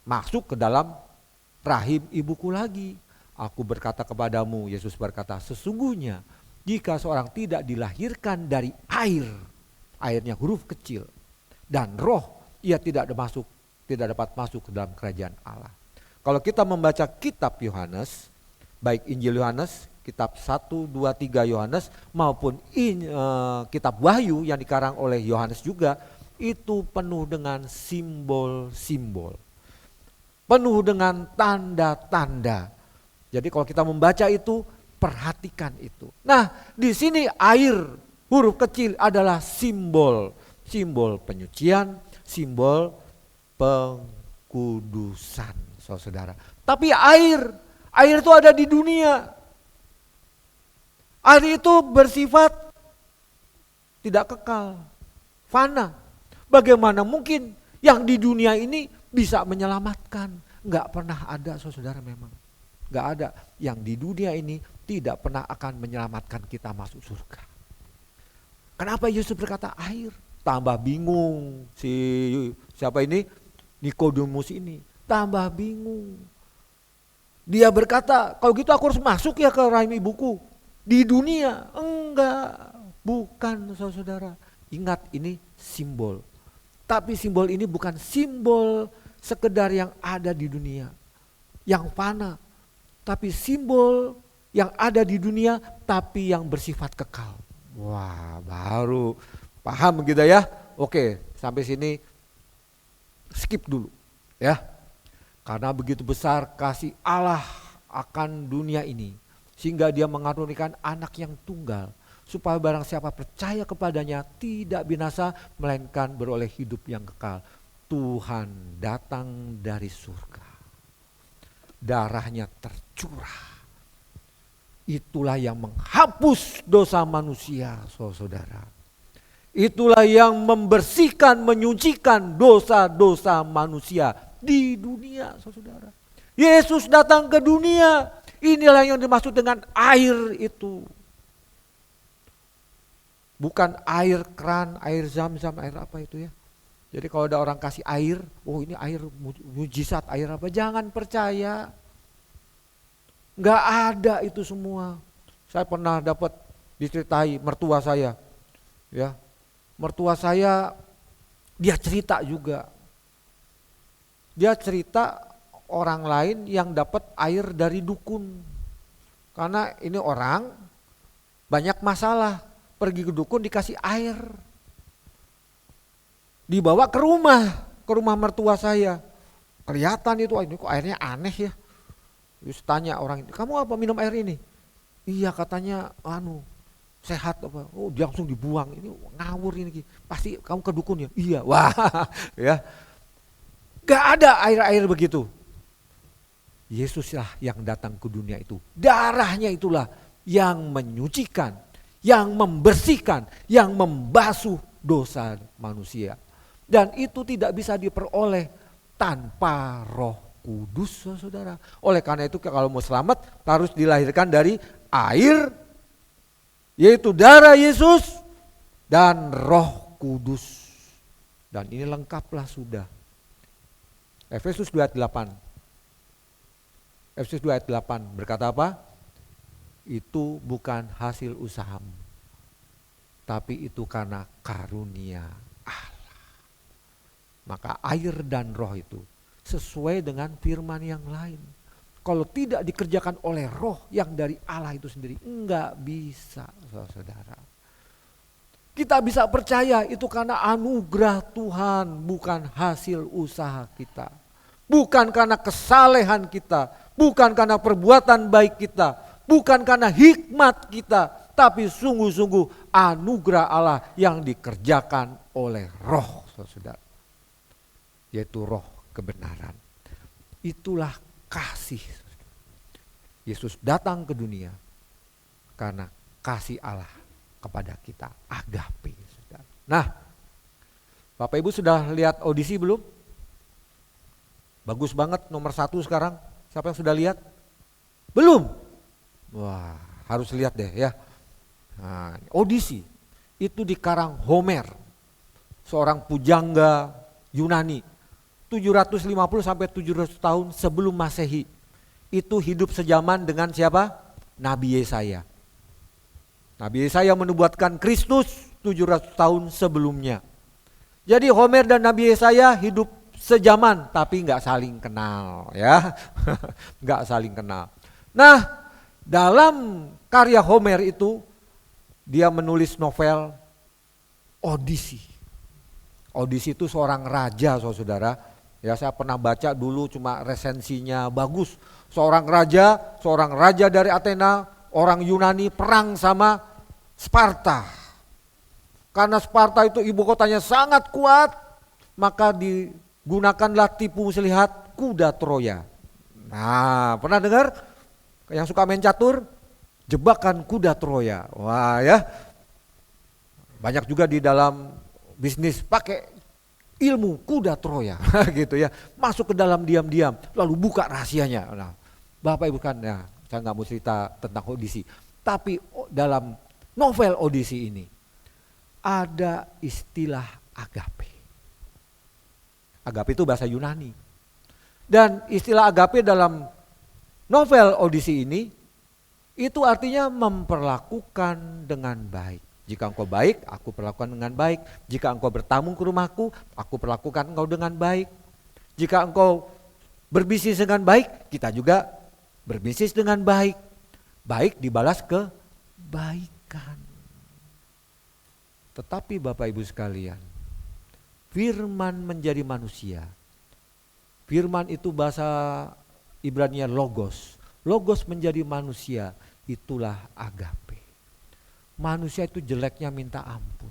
masuk ke dalam rahim ibuku lagi. Aku berkata kepadamu, Yesus berkata, sesungguhnya jika seorang tidak dilahirkan dari air, airnya huruf kecil, dan roh, ia tidak dapat masuk ke dalam kerajaan Allah. Kalau kita membaca kitab Yohanes, baik Injil Yohanes, kitab 1, 2, 3 Yohanes, maupun kitab Wahyu yang dikarang oleh Yohanes juga, itu penuh dengan simbol-simbol. Penuh dengan tanda-tanda. Jadi kalau kita membaca itu, perhatikan itu. Nah, di sini air huruf kecil adalah simbol penyucian, simbol pengkudusan, saudara. Tapi air itu ada di dunia. Air itu bersifat tidak kekal, fana. Bagaimana mungkin yang di dunia ini bisa menyelamatkan? Enggak pernah ada, saudara, memang. Enggak ada yang di dunia ini tidak pernah akan menyelamatkan kita masuk surga. Kenapa Yesus berkata air? Tambah bingung siapa ini? Nikodemus ini. tambah bingung. Dia berkata, kalau gitu aku harus masuk ya ke rahim ibuku. Di dunia, enggak, bukan saudara. Ingat ini simbol. Tapi simbol ini bukan simbol sekedar yang ada di dunia, yang fana. Tapi simbol yang ada di dunia tapi yang bersifat kekal. Wah, baru paham gitu ya. Oke, sampai sini skip dulu ya. Karena begitu besar kasih Allah akan dunia ini, sehingga dia mengaruniakan anak yang tunggal, supaya barang siapa percaya kepadanya tidak binasa, melainkan beroleh hidup yang kekal. Tuhan datang dari surga, darahnya tercurah. Itulah yang menghapus dosa manusia, saudara. Itulah yang membersihkan, menyucikan dosa-dosa manusia di dunia, saudara. Yesus datang ke dunia. Inilah yang dimaksud dengan air itu. Bukan air keran, air zam-zam, air apa itu ya. Jadi kalau ada orang kasih air, oh ini air mujizat, air apa? Jangan percaya. Enggak ada itu semua. Saya pernah dapat diceritai mertua saya. Ya. Mertua saya dia cerita juga. Dia cerita orang lain yang dapat air dari dukun. Karena ini orang banyak masalah, pergi ke dukun dikasih air. Dibawa ke rumah mertua saya. Kelihatan itu, ini kok airnya aneh ya. Terus tanya orang itu, kamu apa minum air ini? Iya katanya sehat apa? Oh dia langsung dibuang, ini ngawur ini. Pasti kamu ke dukun ya? Iya, wah ya. Gak ada air-air begitu. Yesuslah yang datang ke dunia itu. Darahnya itulah yang menyucikan, yang membersihkan, yang membasuh dosa manusia. Dan itu tidak bisa diperoleh tanpa Roh Kudus, saudara. Oleh karena itu kalau mau selamat harus dilahirkan dari air, yaitu darah Yesus dan Roh Kudus. Dan ini lengkaplah sudah. Efesus 2 ayat 8. Efesus 2 ayat 8 berkata apa? Itu bukan hasil usahamu, tapi itu karena karunia Allah. Maka air dan roh itu sesuai dengan firman yang lain. Kalau tidak dikerjakan oleh roh yang dari Allah itu sendiri, enggak bisa, saudara. Kita bisa percaya itu karena anugerah Tuhan, bukan hasil usaha kita. Bukan karena kesalehan kita, bukan karena perbuatan baik kita, bukan karena hikmat kita, tapi sungguh-sungguh anugerah Allah yang dikerjakan oleh roh, saudara. Yaitu roh kebenaran. Itulah kasih. Yesus datang ke dunia karena kasih Allah kepada kita, agape. Nah, Bapak Ibu sudah lihat audisi belum? Bagus banget, nomor 1 sekarang. Siapa yang sudah lihat? Belum? Wah, harus lihat deh ya. Nah, audisi itu dikarang Homer, seorang pujangga Yunani. 750 sampai 700 tahun sebelum Masehi. Itu hidup sejaman dengan siapa? Nabi Yesaya. Nabi Yesaya menubuatkan Kristus 700 tahun sebelumnya. Jadi Homer dan Nabi Yesaya hidup sejaman tapi nggak saling kenal ya. Nggak saling kenal. Nah, dalam karya Homer itu dia menulis novel Odyssey. Odyssey itu seorang raja, saudara. Ya, saya pernah baca dulu, cuma resensinya bagus. Seorang raja dari Athena, orang Yunani perang sama Sparta. Karena Sparta itu ibu kotanya sangat kuat, maka digunakanlah tipu muslihat kuda Troya. Nah, pernah dengar? Yang suka main catur, jebakan kuda Troya. Wah ya, banyak juga di dalam bisnis pakai ilmu kuda Troya gitu ya, masuk ke dalam diam-diam lalu buka rahasianya. Nah, Bapak Ibu kan ya, saya nggak mau cerita tentang Odyssey, tapi dalam novel Odyssey ini ada istilah agape. Agape itu bahasa Yunani. Dan istilah agape dalam novel Odyssey ini, itu artinya memperlakukan dengan baik. Jika engkau baik, aku perlakukan dengan baik. Jika engkau bertamu ke rumahku, aku perlakukan engkau dengan baik. Jika engkau berbisnis dengan baik, kita juga berbisnis dengan baik. Baik dibalas kebaikan. Tetapi Bapak Ibu sekalian, firman menjadi manusia. Firman itu bahasa Ibrani logos. Logos menjadi manusia, itulah agape. Manusia itu jeleknya minta ampun.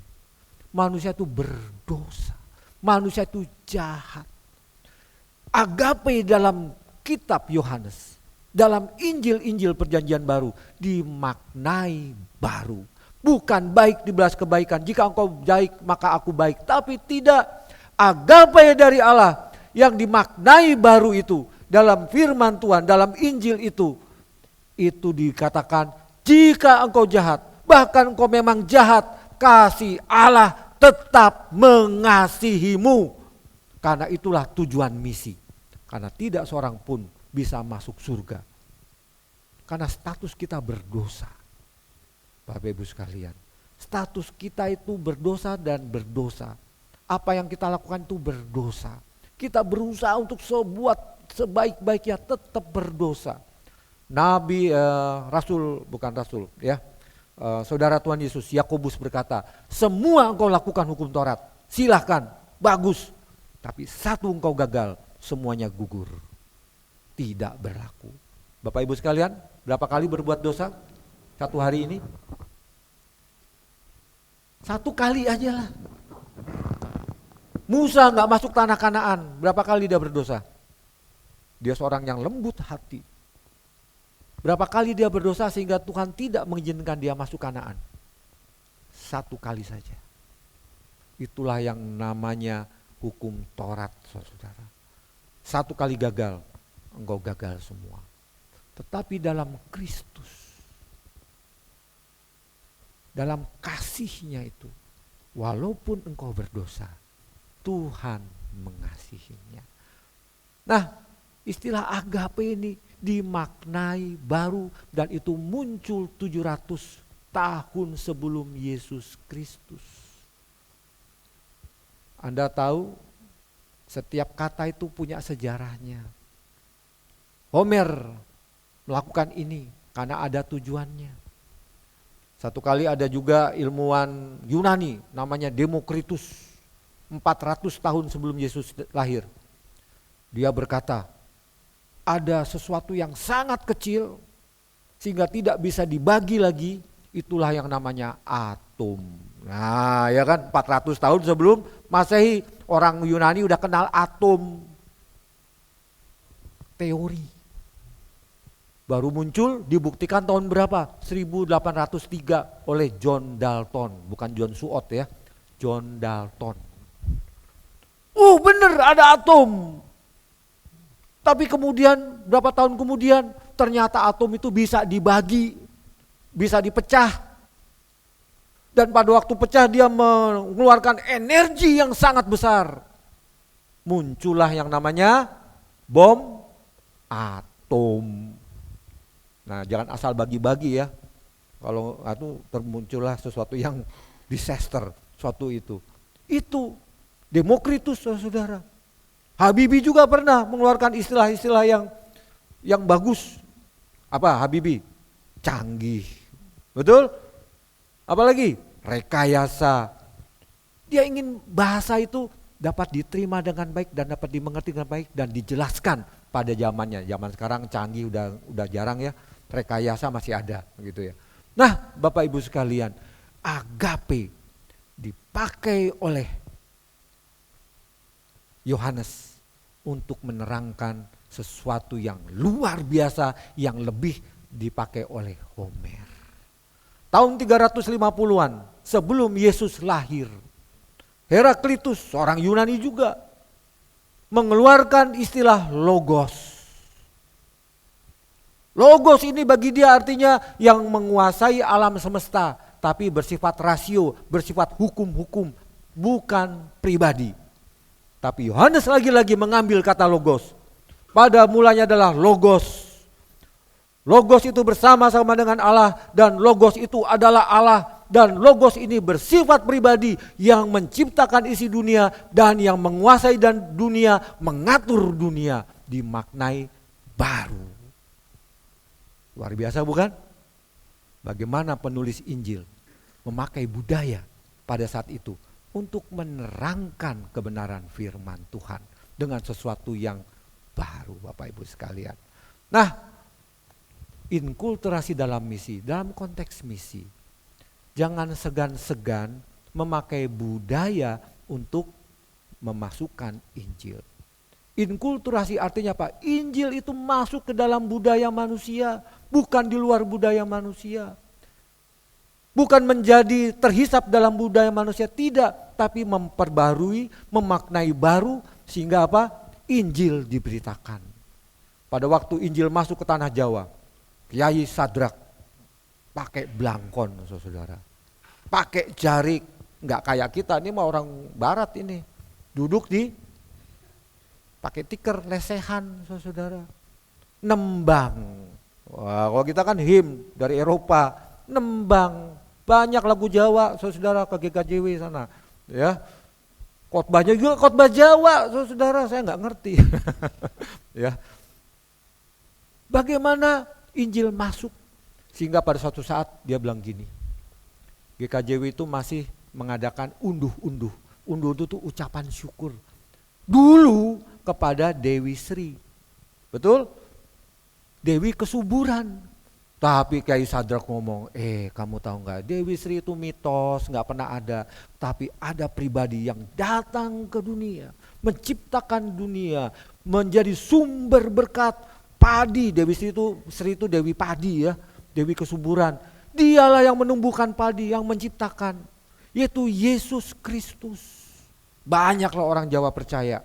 Manusia itu berdosa. Manusia itu jahat. Agape dalam kitab Yohanes, dalam Injil-Injil perjanjian baru dimaknai baru. Bukan baik dibalas kebaikan. Jika engkau baik maka aku baik. Tapi tidak, agape dari Allah yang dimaknai baru itu dalam firman Tuhan, dalam Injil itu dikatakan jika engkau jahat, bahkan engkau memang jahat, kasih Allah tetap mengasihimu. Karena itulah tujuan misi. Karena tidak seorang pun bisa masuk surga. Karena status kita berdosa. Bapak Ibu sekalian, status kita itu berdosa dan berdosa. Apa yang kita lakukan itu berdosa. Kita berusaha untuk sebaik-baiknya tetap berdosa. Nabi, saudara Tuhan Yesus, Yakobus berkata, semua engkau lakukan hukum Taurat, silahkan, bagus. Tapi satu engkau gagal, semuanya gugur. Tidak berlaku. Bapak Ibu sekalian, berapa kali berbuat dosa satu hari ini? Satu kali aja lah. Musa gak masuk tanah Kanaan, berapa kali dia berdosa? Dia seorang yang lembut hati. Berapa kali dia berdosa sehingga Tuhan tidak mengizinkan dia masuk Kanaan? Satu kali saja. Itulah yang namanya hukum Taurat, saudara. Satu kali gagal, engkau gagal semua. Tetapi dalam Kristus, dalam kasihnya itu, walaupun engkau berdosa, Tuhan mengasihinya. Nah, istilah agape ini dimaknai baru dan itu muncul 700 tahun sebelum Yesus Kristus. Anda tahu setiap kata itu punya sejarahnya. Homer melakukan ini karena ada tujuannya. Satu kali ada juga ilmuwan Yunani namanya Demokritus, 400 tahun sebelum Yesus lahir. Dia berkata, ada sesuatu yang sangat kecil sehingga tidak bisa dibagi lagi, itulah yang namanya atom. Nah ya kan, 400 tahun sebelum Masehi orang Yunani udah kenal atom. Teori. Baru muncul, dibuktikan tahun berapa? 1803 oleh John Dalton, bukan John Suot ya, John Dalton. Bener ada atom. Tapi kemudian berapa tahun kemudian ternyata atom itu bisa dibagi, bisa dipecah. Dan pada waktu pecah dia mengeluarkan energi yang sangat besar. Muncullah yang namanya bom atom. Nah jangan asal bagi-bagi ya. Kalau itu termuncullah sesuatu yang disaster, suatu itu. Itu Demokritus saudara. Habibie juga pernah mengeluarkan istilah-istilah yang bagus. Apa Habibie? Canggih. Betul? Apalagi? Rekayasa. Dia ingin bahasa itu dapat diterima dengan baik dan dapat dimengerti dengan baik dan dijelaskan pada zamannya. Zaman sekarang canggih udah jarang ya. Rekayasa masih ada gitu ya. Nah, Bapak Ibu sekalian, agape dipakai oleh Yohanes untuk menerangkan sesuatu yang luar biasa yang lebih dipakai oleh Homer. Tahun 350-an sebelum Yesus lahir, Heraklitus, seorang Yunani juga, mengeluarkan istilah logos. Logos ini bagi dia artinya yang menguasai alam semesta, tapi bersifat rasio, bersifat hukum-hukum, bukan pribadi. Tapi Yohanes lagi-lagi mengambil kata logos. Pada mulanya adalah Logos. Logos itu bersama-sama dengan Allah dan Logos itu adalah Allah. Dan Logos ini bersifat pribadi yang menciptakan isi dunia dan yang menguasai dan dunia, mengatur dunia, dimaknai baru. Luar biasa bukan? Bagaimana penulis Injil memakai budaya pada saat itu untuk menerangkan kebenaran firman Tuhan dengan sesuatu yang baru, Bapak Ibu sekalian. Nah, inkulturasi dalam misi, dalam konteks misi, jangan segan-segan memakai budaya untuk memasukkan Injil. Inkulturasi artinya apa? Injil itu masuk ke dalam budaya manusia, bukan di luar budaya manusia. Bukan menjadi terhisap dalam budaya manusia, tidak. Tapi memperbarui, memaknai baru, sehingga apa? Injil diberitakan. Pada waktu Injil masuk ke tanah Jawa, Kiai Sadrak pakai blangkon, saudara. Pakai jarik, nggak kayak kita, ini mah orang barat ini. Duduk di pakai tikar, lesehan, saudara. Nembang. Wah, kalau kita kan him dari Eropa, nembang. Banyak lagu Jawa, saudara, ke GKJW sana. Ya, khotbahnya juga khotbah Jawa, saudara, saya nggak ngerti. Ya, bagaimana Injil masuk sehingga pada suatu saat dia bilang gini, GKJW itu masih mengadakan unduh-unduh. Unduh-unduh itu ucapan syukur. Dulu kepada Dewi Sri, betul? Dewi kesuburan. Tapi Kiai Sadrak ngomong, kamu tahu nggak, Dewi Sri itu mitos, nggak pernah ada. Tapi ada pribadi yang datang ke dunia, menciptakan dunia, menjadi sumber berkat padi. Dewi Sri itu Dewi padi ya, Dewi kesuburan. Dialah yang menumbuhkan padi, yang menciptakan, yaitu Yesus Kristus. Banyaklah orang Jawa percaya.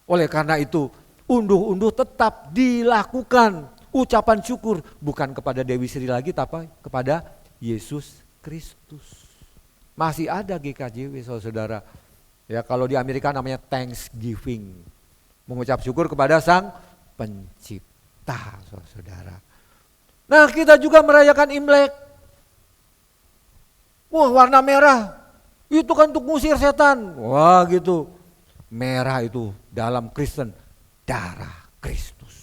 Oleh karena itu, unduh-unduh tetap dilakukan. Ucapan syukur bukan kepada Dewi Sri lagi, tapi kepada Yesus Kristus. Masih ada GKJW, saudara. Ya, kalau di Amerika namanya Thanksgiving, mengucap syukur kepada Sang Pencipta, saudara. Nah, kita juga merayakan Imlek. Wah, warna merah, itu kan untuk ngusir setan. Wah, gitu. Merah itu dalam Kristen darah Kristus.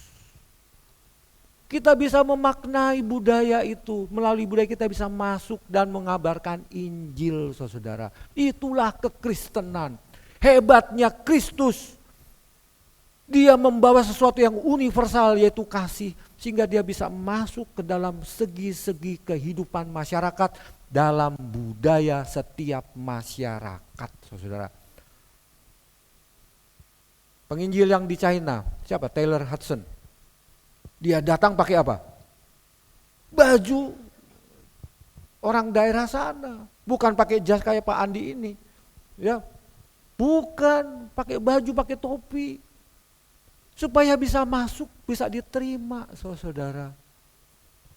Kita bisa memaknai budaya itu, melalui budaya kita bisa masuk dan mengabarkan Injil, saudara. Itulah kekristenan. Hebatnya Kristus. Dia membawa sesuatu yang universal, yaitu kasih, sehingga dia bisa masuk ke dalam segi-segi kehidupan masyarakat, dalam budaya setiap masyarakat, saudara. Penginjil yang di China, siapa? Taylor Hudson. Dia datang pakai apa? Baju orang daerah sana, bukan pakai jas kayak Pak Andi ini, ya, bukan pakai baju, pakai topi, supaya bisa masuk, bisa diterima, saudara.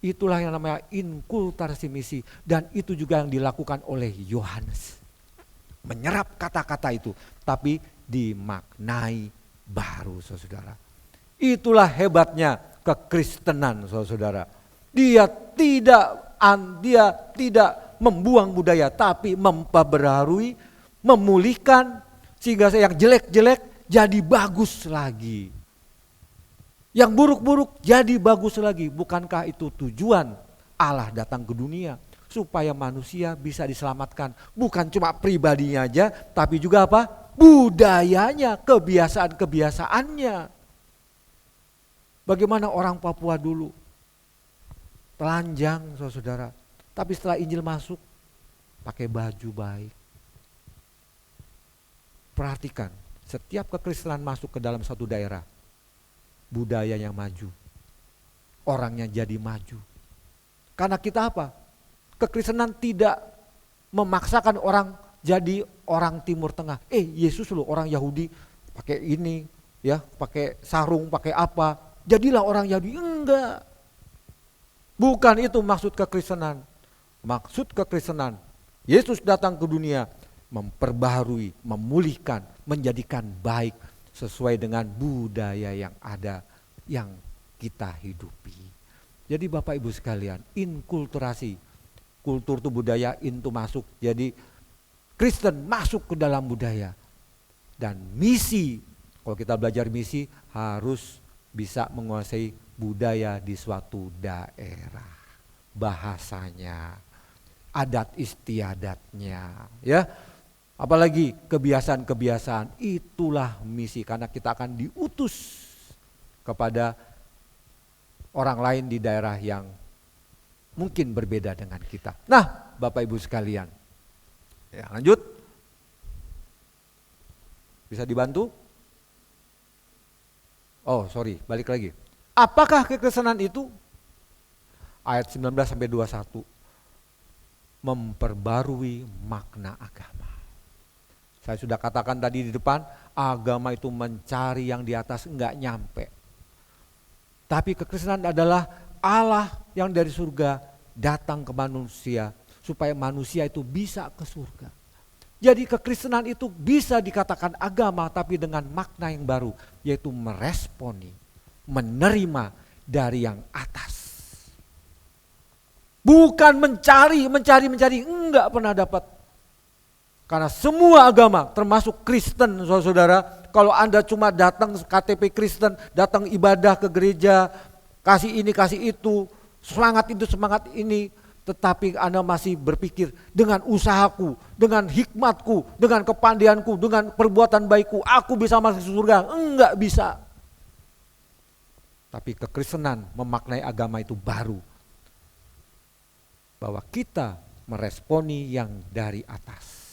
Itulah yang namanya inkulturasi misi, dan itu juga yang dilakukan oleh Yohanes, menyerap kata-kata itu, tapi dimaknai baru, saudara. Itulah hebatnya kekristenan, saudara. Dia tidak membuang budaya, tapi memperbaharui, memulihkan, sehingga yang jelek-jelek jadi bagus lagi. Yang buruk-buruk jadi bagus lagi. Bukankah itu tujuan Allah datang ke dunia? Supaya manusia bisa diselamatkan. Bukan cuma pribadinya aja, tapi juga apa? Budayanya, kebiasaan-kebiasaannya. Bagaimana orang Papua dulu, telanjang, saudara. Tapi setelah Injil masuk, pakai baju baik. Perhatikan, setiap kekristenan masuk ke dalam satu daerah, budayanya maju, orangnya jadi maju. Karena kita apa? Kekristenan tidak memaksakan orang jadi orang Timur Tengah. Yesus loh orang Yahudi pakai ini, ya, pakai sarung, pakai apa? Jadilah orang Yahudi. Enggak. Bukan itu maksud kekristenan. Maksud kekristenan, Yesus datang ke dunia memperbaharui, memulihkan, menjadikan baik sesuai dengan budaya yang ada yang kita hidupi. Jadi Bapak Ibu sekalian, inkulturasi, kultur itu budaya, itu masuk. Jadi Kristen masuk ke dalam budaya. Dan misi, kalau kita belajar misi harus bisa menguasai budaya di suatu daerah. Bahasanya, adat istiadatnya, ya. Apalagi kebiasaan-kebiasaan, itulah misi, karena kita akan diutus kepada orang lain di daerah yang mungkin berbeda dengan kita. Nah, Bapak Ibu sekalian, ya lanjut. Bisa dibantu? Oh sorry, balik lagi. Apakah kekristenan itu? Ayat 19 sampai 21. Memperbarui makna agama. Saya sudah katakan tadi di depan, agama itu mencari yang di atas, enggak nyampe. Tapi kekristenan adalah Allah yang dari surga datang ke manusia supaya manusia itu bisa ke surga. Jadi kekristenan itu bisa dikatakan agama tapi dengan makna yang baru, yaitu meresponi, menerima dari yang atas. Bukan mencari, enggak pernah dapat. Karena semua agama termasuk Kristen, saudara-saudara, kalau Anda cuma datang KTP Kristen, datang ibadah ke gereja, kasih ini kasih itu, semangat ini, tetapi Anda masih berpikir dengan usahaku, dengan hikmatku, dengan kepandaianku, dengan perbuatan baikku, aku bisa masuk surga. Enggak bisa. Tapi kekristenan memaknai agama itu baru. Bahwa kita meresponi yang dari atas.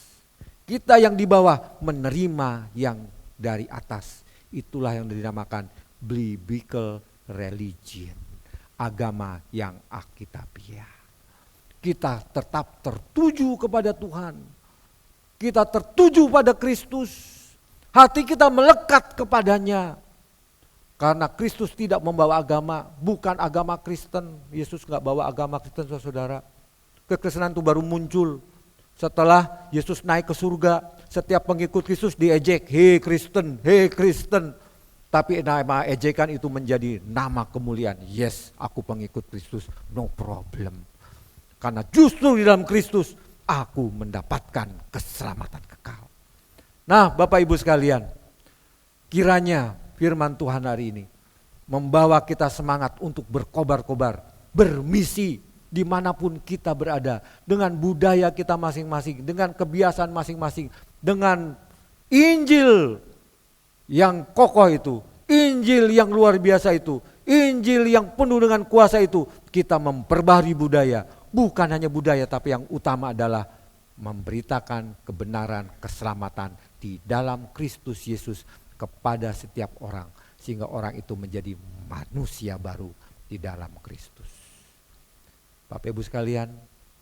Kita yang di bawah menerima yang dari atas. Itulah yang dinamakan biblical religion. Agama yang alkitabiah. Kita tetap tertuju kepada Tuhan. Kita tertuju pada Kristus. Hati kita melekat kepadanya. Karena Kristus tidak membawa agama, bukan agama Kristen. Yesus gak bawa agama Kristen, saudara. Kekristenan itu baru muncul setelah Yesus naik ke surga. Setiap pengikut Kristus diejek, hei Kristen. Tapi nama ejekan itu menjadi nama kemuliaan. Yes, aku pengikut Kristus, no problem. Karena justru di dalam Kristus aku mendapatkan keselamatan kekal. Nah Bapak Ibu sekalian, kiranya firman Tuhan hari ini membawa kita semangat untuk berkobar-kobar, bermisi dimanapun kita berada, dengan budaya kita masing-masing, dengan kebiasaan masing-masing, dengan Injil yang kokoh itu, Injil yang luar biasa itu, Injil yang penuh dengan kuasa itu, kita memperbaharui budaya. Bukan hanya budaya, tapi yang utama adalah memberitakan kebenaran, keselamatan di dalam Kristus Yesus kepada setiap orang, sehingga orang itu menjadi manusia baru di dalam Kristus. Bapak Ibu sekalian,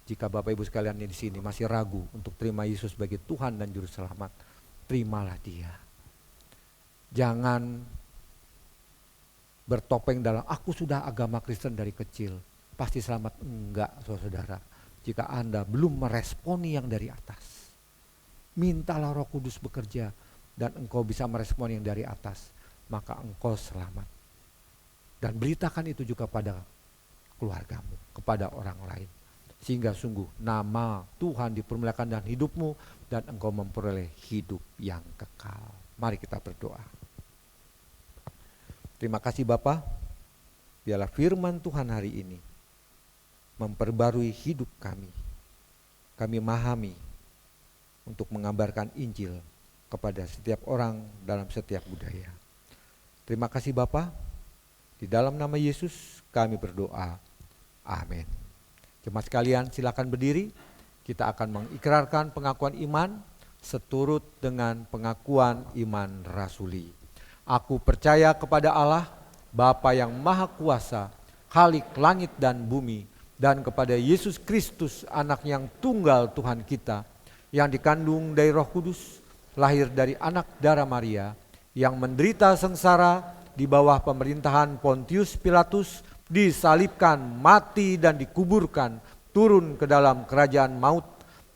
jika Bapak Ibu sekalian di sini masih ragu untuk terima Yesus sebagai Tuhan dan Juru Selamat, terimalah Dia. Jangan bertopeng dalam aku sudah agama Kristen dari kecil, pasti selamat. Enggak, saudara. Jika Anda belum meresponi yang dari atas, mintalah Roh Kudus bekerja dan engkau bisa merespon yang dari atas, maka engkau selamat. Dan beritakan itu juga pada keluargamu, kepada orang lain, sehingga sungguh nama Tuhan dipermuliakan dalam hidupmu dan engkau memperoleh hidup yang kekal. Mari kita berdoa. Terima kasih Bapa, biarlah firman Tuhan hari ini memperbarui hidup kami. Kami memahami untuk mengabarkan Injil kepada setiap orang dalam setiap budaya. Terima kasih Bapa. Di dalam nama Yesus kami berdoa. Amin. Jemaat sekalian silakan berdiri. Kita akan mengikrarkan pengakuan iman seturut dengan pengakuan iman rasuli. Aku percaya kepada Allah, Bapa yang Maha Kuasa, Khalik langit dan bumi, dan kepada Yesus Kristus, anak yang tunggal Tuhan kita, yang dikandung dari Roh Kudus, lahir dari anak darah Maria, yang menderita sengsara di bawah pemerintahan Pontius Pilatus, disalibkan, mati dan dikuburkan, turun ke dalam kerajaan maut,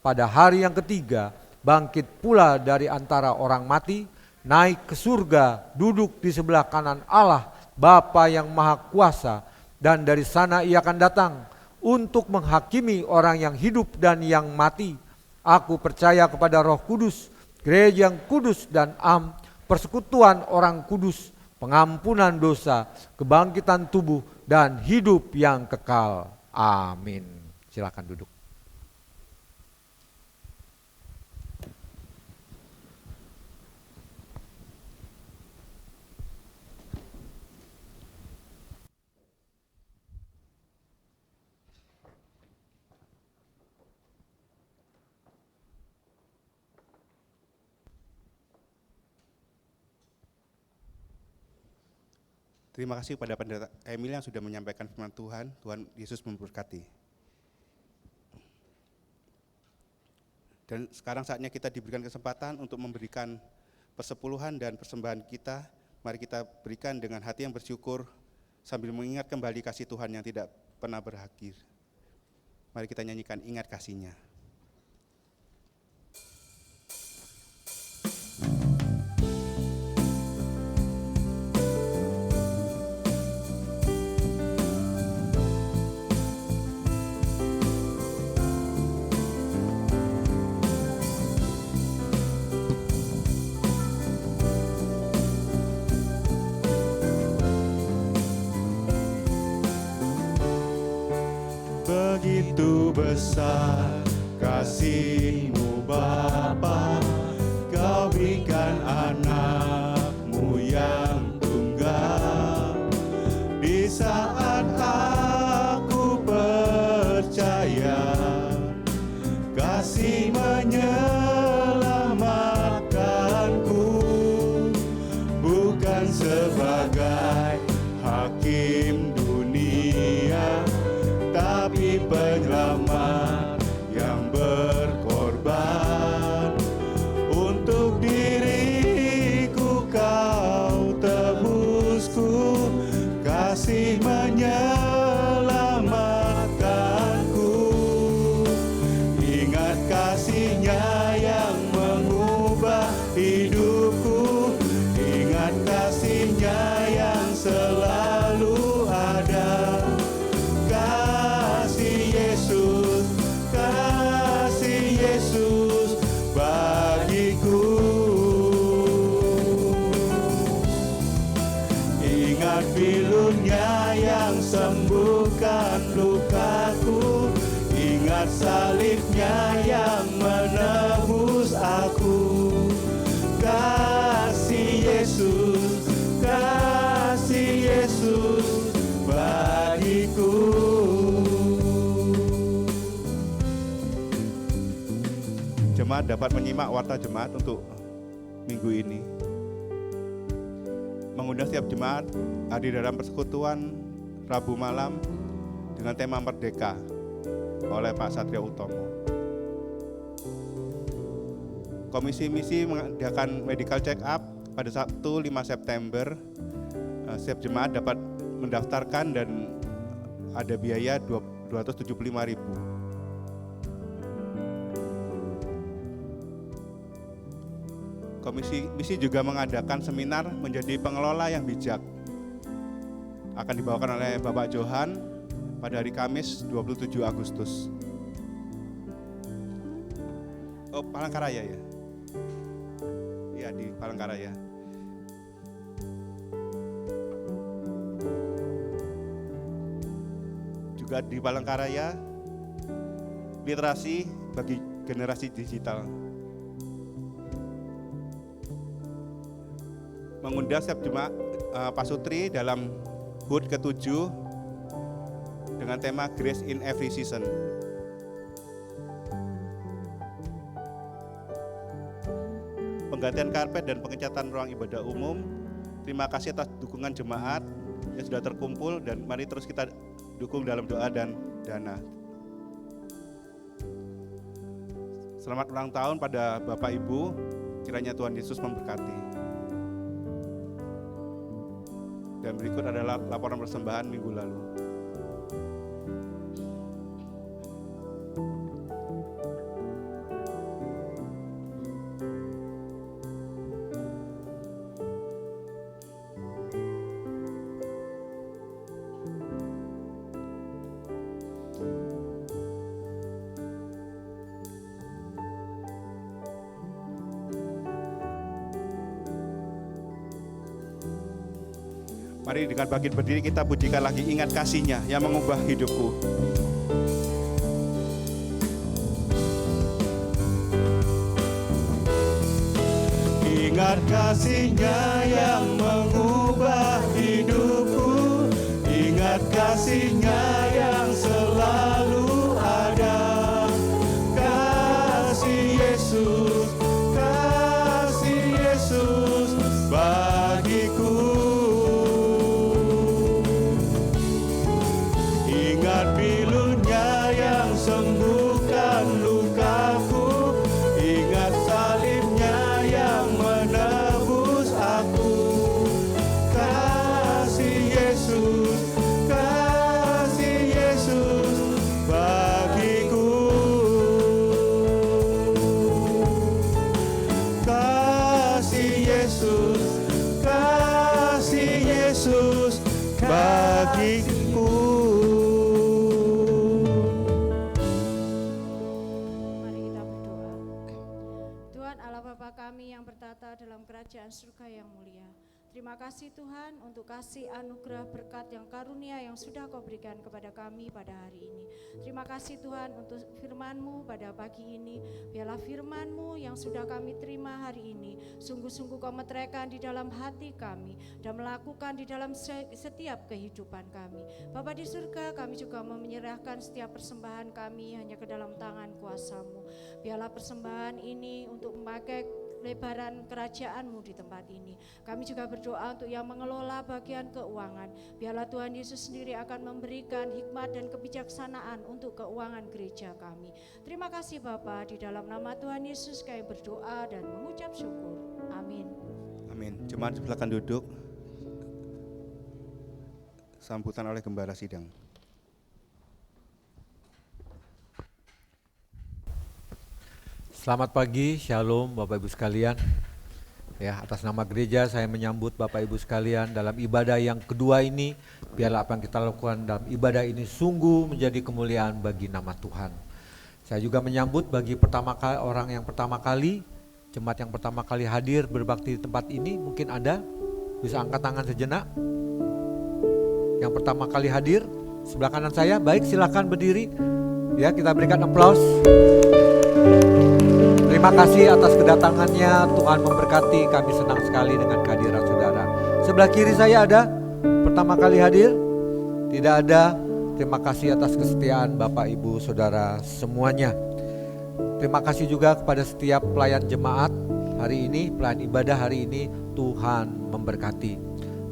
pada hari yang ketiga bangkit pula dari antara orang mati, naik ke surga, duduk di sebelah kanan Allah, Bapa yang Maha Kuasa, dan dari sana Ia akan datang untuk menghakimi orang yang hidup dan yang mati. Aku percaya kepada Roh Kudus, gereja yang kudus dan am, persekutuan orang kudus, pengampunan dosa, kebangkitan tubuh, dan hidup yang kekal. Amin. Silakan duduk.
Terima kasih kepada Pendeta Emil yang sudah menyampaikan firman Tuhan. Tuhan Yesus memberkati. Dan sekarang saatnya kita diberikan kesempatan untuk memberikan persepuluhan dan persembahan kita. Mari kita berikan dengan hati yang bersyukur sambil mengingat kembali kasih Tuhan yang tidak pernah berakhir. Mari kita nyanyikan ingat kasih-Nya. Begitu besar kasih-Mu Bapa, Kau berikan anak-Mu yang tunggal. Di saat aku percaya, kasih menyelamatkanku, bukan sebagai hakim dunia, tapi penyelamat yang berkorban. Untuk diriku Kau tebusku, kasih menyelamatkanku. Ingat kasih-Nya yang mengubah hidupku, ingat kasih-Nya yang selalu ada. Kasih Yesus bagiku. Ingat pilun-Nya yang sembuhkan lukaku, ingat salib-Nya yang menebus aku. Kasih Yesus bagiku. Jemaat dapat menyimak warta jemaat untuk minggu ini. Mengundang setiap jemaat hadir dalam persekutuan Rabu malam dengan tema Merdeka oleh Pak Satrio Utomo. Komisi Misi mengadakan medical check up pada Sabtu 5 September. Setiap jemaat dapat mendaftarkan dan ada biaya 275.000. Komisi Misi juga mengadakan seminar menjadi pengelola yang bijak. Akan dibawakan oleh Bapak Johan pada hari Kamis 27 Agustus. Oh, Palangkaraya ya? Iya, di Palangkaraya. Juga di Palangkaraya, literasi bagi generasi digital. Mengundang setiap jemaat pasutri dalam HUT ke-7 dengan tema Grace in Every Season. Penggantian karpet dan pengecatan ruang ibadah umum. Terima kasih atas dukungan jemaat yang sudah terkumpul, dan mari terus kita dukung dalam doa dan dana. Selamat ulang tahun pada Bapak Ibu, kiranya Tuhan Yesus memberkati. Dan berikut adalah laporan persembahan minggu lalu. Mari dengan bangkit berdiri kita pujikan lagi, ingat kasih-Nya yang mengubah hidupku. Ingat kasih-Nya yang mengubah hidupku, ingat kasih-Nya yang selalu ada. Kasih Yesus bagiku. Ingat pilu-Nya yang sembuhkan lukaku, ingat salib-Nya yang menebus aku. Kasih Yesus bagiku. Kasih Yesus bagiku.
Mari kita berdoa. Tuhan Allah Bapa kami yang bertata dalam kerajaan surga yang mulia, terima kasih Tuhan untuk kasih anugerah berkat yang karunia yang sudah Kau berikan kepada kami pada hari ini. Terima kasih Tuhan untuk firman-Mu pada pagi ini. Biarlah firman-Mu yang sudah kami terima hari ini sungguh-sungguh Kau meteraikan di dalam hati kami dan melakukan di dalam setiap kehidupan kami. Bapa di surga, kami juga mau menyerahkan setiap persembahan kami hanya ke dalam tangan kuasa-Mu. Biarlah persembahan ini untuk memakai lebaran kerajaan-Mu di tempat ini. Kami juga berdoa untuk yang mengelola bagian keuangan. Biarlah Tuhan Yesus sendiri akan memberikan hikmat dan kebijaksanaan untuk keuangan gereja kami. Terima kasih Bapa, di dalam nama Tuhan Yesus kami berdoa dan mengucap syukur. Amin.
Amin. Jemaat silakan duduk. Sambutan oleh Gembala Sidang.
Selamat pagi, Shalom Bapak Ibu sekalian. Ya, atas nama gereja saya menyambut Bapak Ibu sekalian dalam ibadah yang kedua ini. Biarlah apa yang kita lakukan dalam ibadah ini sungguh menjadi kemuliaan bagi nama Tuhan. Saya juga menyambut bagi orang yang pertama kali, jemaat yang pertama kali hadir berbakti di tempat ini. Mungkin ada, bisa angkat tangan sejenak. Yang pertama kali hadir, sebelah kanan saya, baik silakan berdiri. Ya, kita berikan aplaus. Terima kasih atas kedatangannya, Tuhan memberkati, kami senang sekali dengan kehadiran saudara. Sebelah kiri saya ada, pertama kali hadir, tidak ada. Terima kasih atas kesetiaan Bapak Ibu Saudara semuanya. Terima kasih juga kepada setiap pelayan jemaat hari ini, pelayan ibadah hari ini, Tuhan memberkati.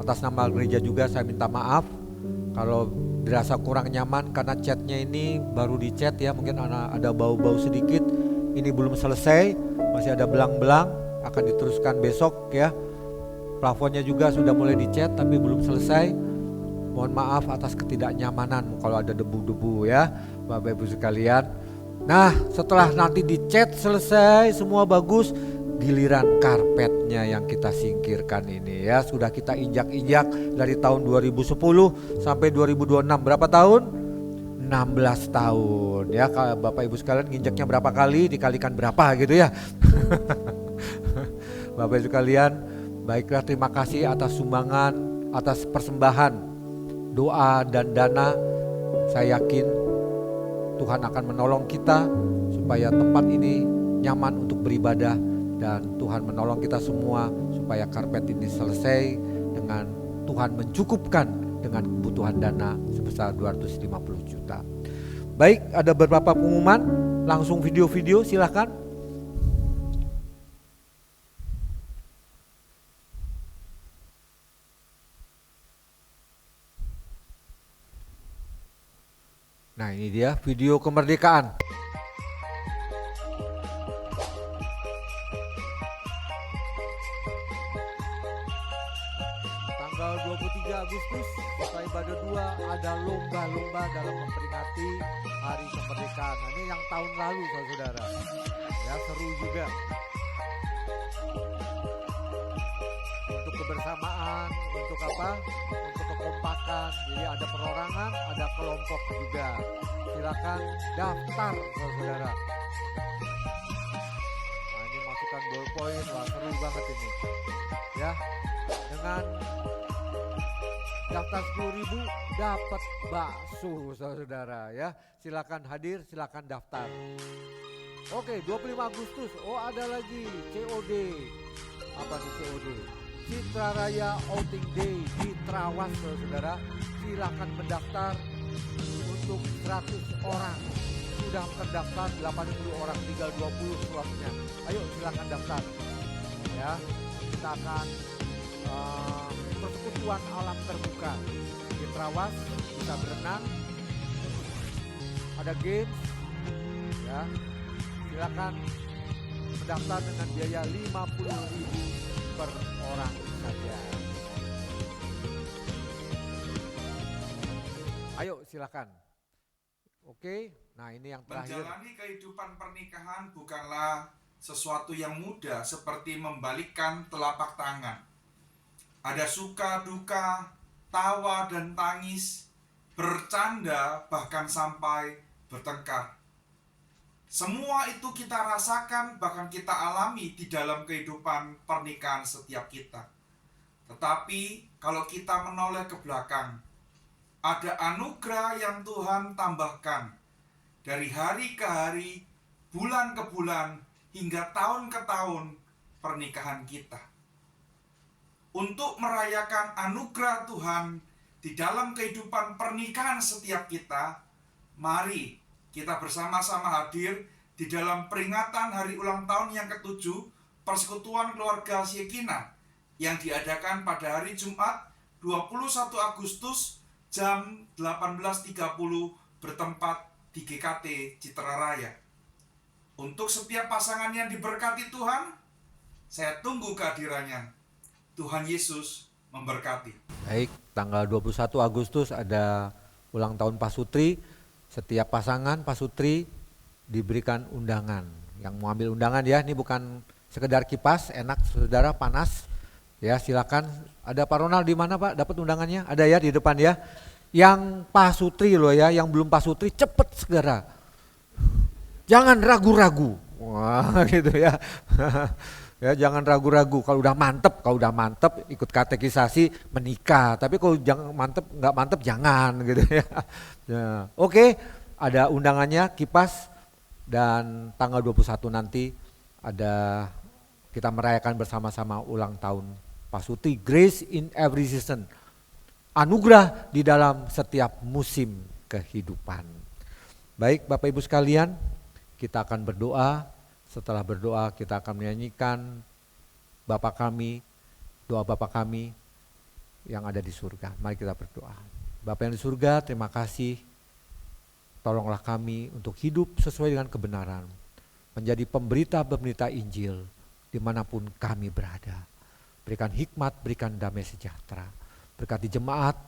Atas nama gereja juga saya minta maaf kalau dirasa kurang nyaman karena chatnya ini baru dicat ya, mungkin ada bau-bau sedikit. Ini belum selesai, masih ada belang-belang, akan diteruskan besok ya. Plafonnya juga sudah mulai dicat tapi belum selesai. Mohon maaf atas ketidaknyamanan kalau ada debu-debu ya, Bapak Ibu sekalian. Nah, setelah nanti dicat selesai, semua bagus, giliran karpetnya yang kita singkirkan ini ya. Sudah kita injak-injak dari tahun 2010 sampai 2026, berapa tahun? 16 tahun ya. Kalau Bapak Ibu sekalian nginjaknya berapa kali dikalikan berapa gitu ya. Bapak Ibu sekalian, baiklah, terima kasih atas sumbangan, atas persembahan, doa dan dana. Saya yakin Tuhan akan menolong kita supaya tempat ini nyaman untuk beribadah, dan Tuhan menolong kita semua supaya karpet ini selesai dengan Tuhan mencukupkan dengan kebutuhan dana sebesar 250 juta. Baik, ada beberapa pengumuman, langsung video-video silakan. Nah, ini dia video kemerdekaan. Tanggal 23 Agustus, Kota Ibadah 2 ada lomba-lomba dalam memperingati Hari Kemerdekaan. Nah, ini yang tahun lalu saudara. Ya, seru juga. Untuk kebersamaan, untuk apa? Untuk kekompakan. Jadi ada perorangan, ada kelompok juga. Silakan daftar saudara. Nah, ini masukkan ballpoint, wah seru banget ini. Ya, dengan Daftar 10.000 dapat bakso, saudara ya. Silakan hadir, silakan daftar. Oke, 25 Agustus. Oh, ada lagi COD. Apa nih COD? Citra Raya Outing Day di Trawas, saudara. Silakan mendaftar untuk 100 orang. Sudah terdaftar 80 orang, tinggal 20 slotnya. Ayo silakan daftar. Ya, kita akan persekutuan alam terbuka di Trawas, bisa berenang, ada games, ya. Silakan mendaftar dengan biaya 50.000 per orang saja. Ayo silakan. Oke, nah ini yang terakhir.
Menjalani kehidupan pernikahan bukanlah sesuatu yang mudah seperti membalikkan telapak tangan. Ada suka, duka, tawa dan tangis, bercanda bahkan sampai bertengkar. Semua itu kita rasakan bahkan kita alami di dalam kehidupan pernikahan setiap kita. Tetapi kalau kita menoleh ke belakang, ada anugerah yang Tuhan tambahkan dari hari ke hari, bulan ke bulan, hingga tahun ke tahun pernikahan kita. Untuk merayakan anugerah Tuhan di dalam kehidupan pernikahan setiap kita, mari kita bersama-sama hadir di dalam peringatan hari ulang tahun yang ke-7 Persekutuan Keluarga Shekinah yang diadakan pada hari Jumat 21 Agustus jam 18.30 bertempat di GKT Citra Raya. Untuk setiap pasangan yang diberkati Tuhan, saya tunggu kehadirannya. Tuhan Yesus memberkati.
Baik, tanggal 21 Agustus ada ulang tahun Pak Sutri. Setiap pasangan Pak Sutri diberikan undangan. Yang mau ambil undangan ya, ini bukan sekedar kipas, enak saudara, panas. Ya silakan. Ada Pak Ronald di mana Pak? Dapat undangannya? Ada ya di depan ya. Yang Pak Sutri loh ya, yang belum Pak Sutri cepet segera. Jangan ragu-ragu. Wah gitu ya. Ya jangan ragu-ragu, kalau udah mantep ikut katekisasi menikah, tapi kalau jangan nggak mantep jangan gitu ya. Ya. Oke, ada undangannya kipas dan tanggal 21 nanti ada kita merayakan bersama-sama ulang tahun Pak Sutri, Grace in Every Season, anugerah di dalam setiap musim kehidupan. Baik Bapak Ibu sekalian, kita akan berdoa. Setelah berdoa kita akan menyanyikan Bapa kami, doa Bapa kami yang ada di surga. Mari kita berdoa. Bapa yang di surga, terima kasih. Tolonglah kami untuk hidup sesuai dengan kebenaran. Menjadi pemberita-pemberita Injil dimanapun kami berada. Berikan hikmat, berikan damai sejahtera. Berkati jemaat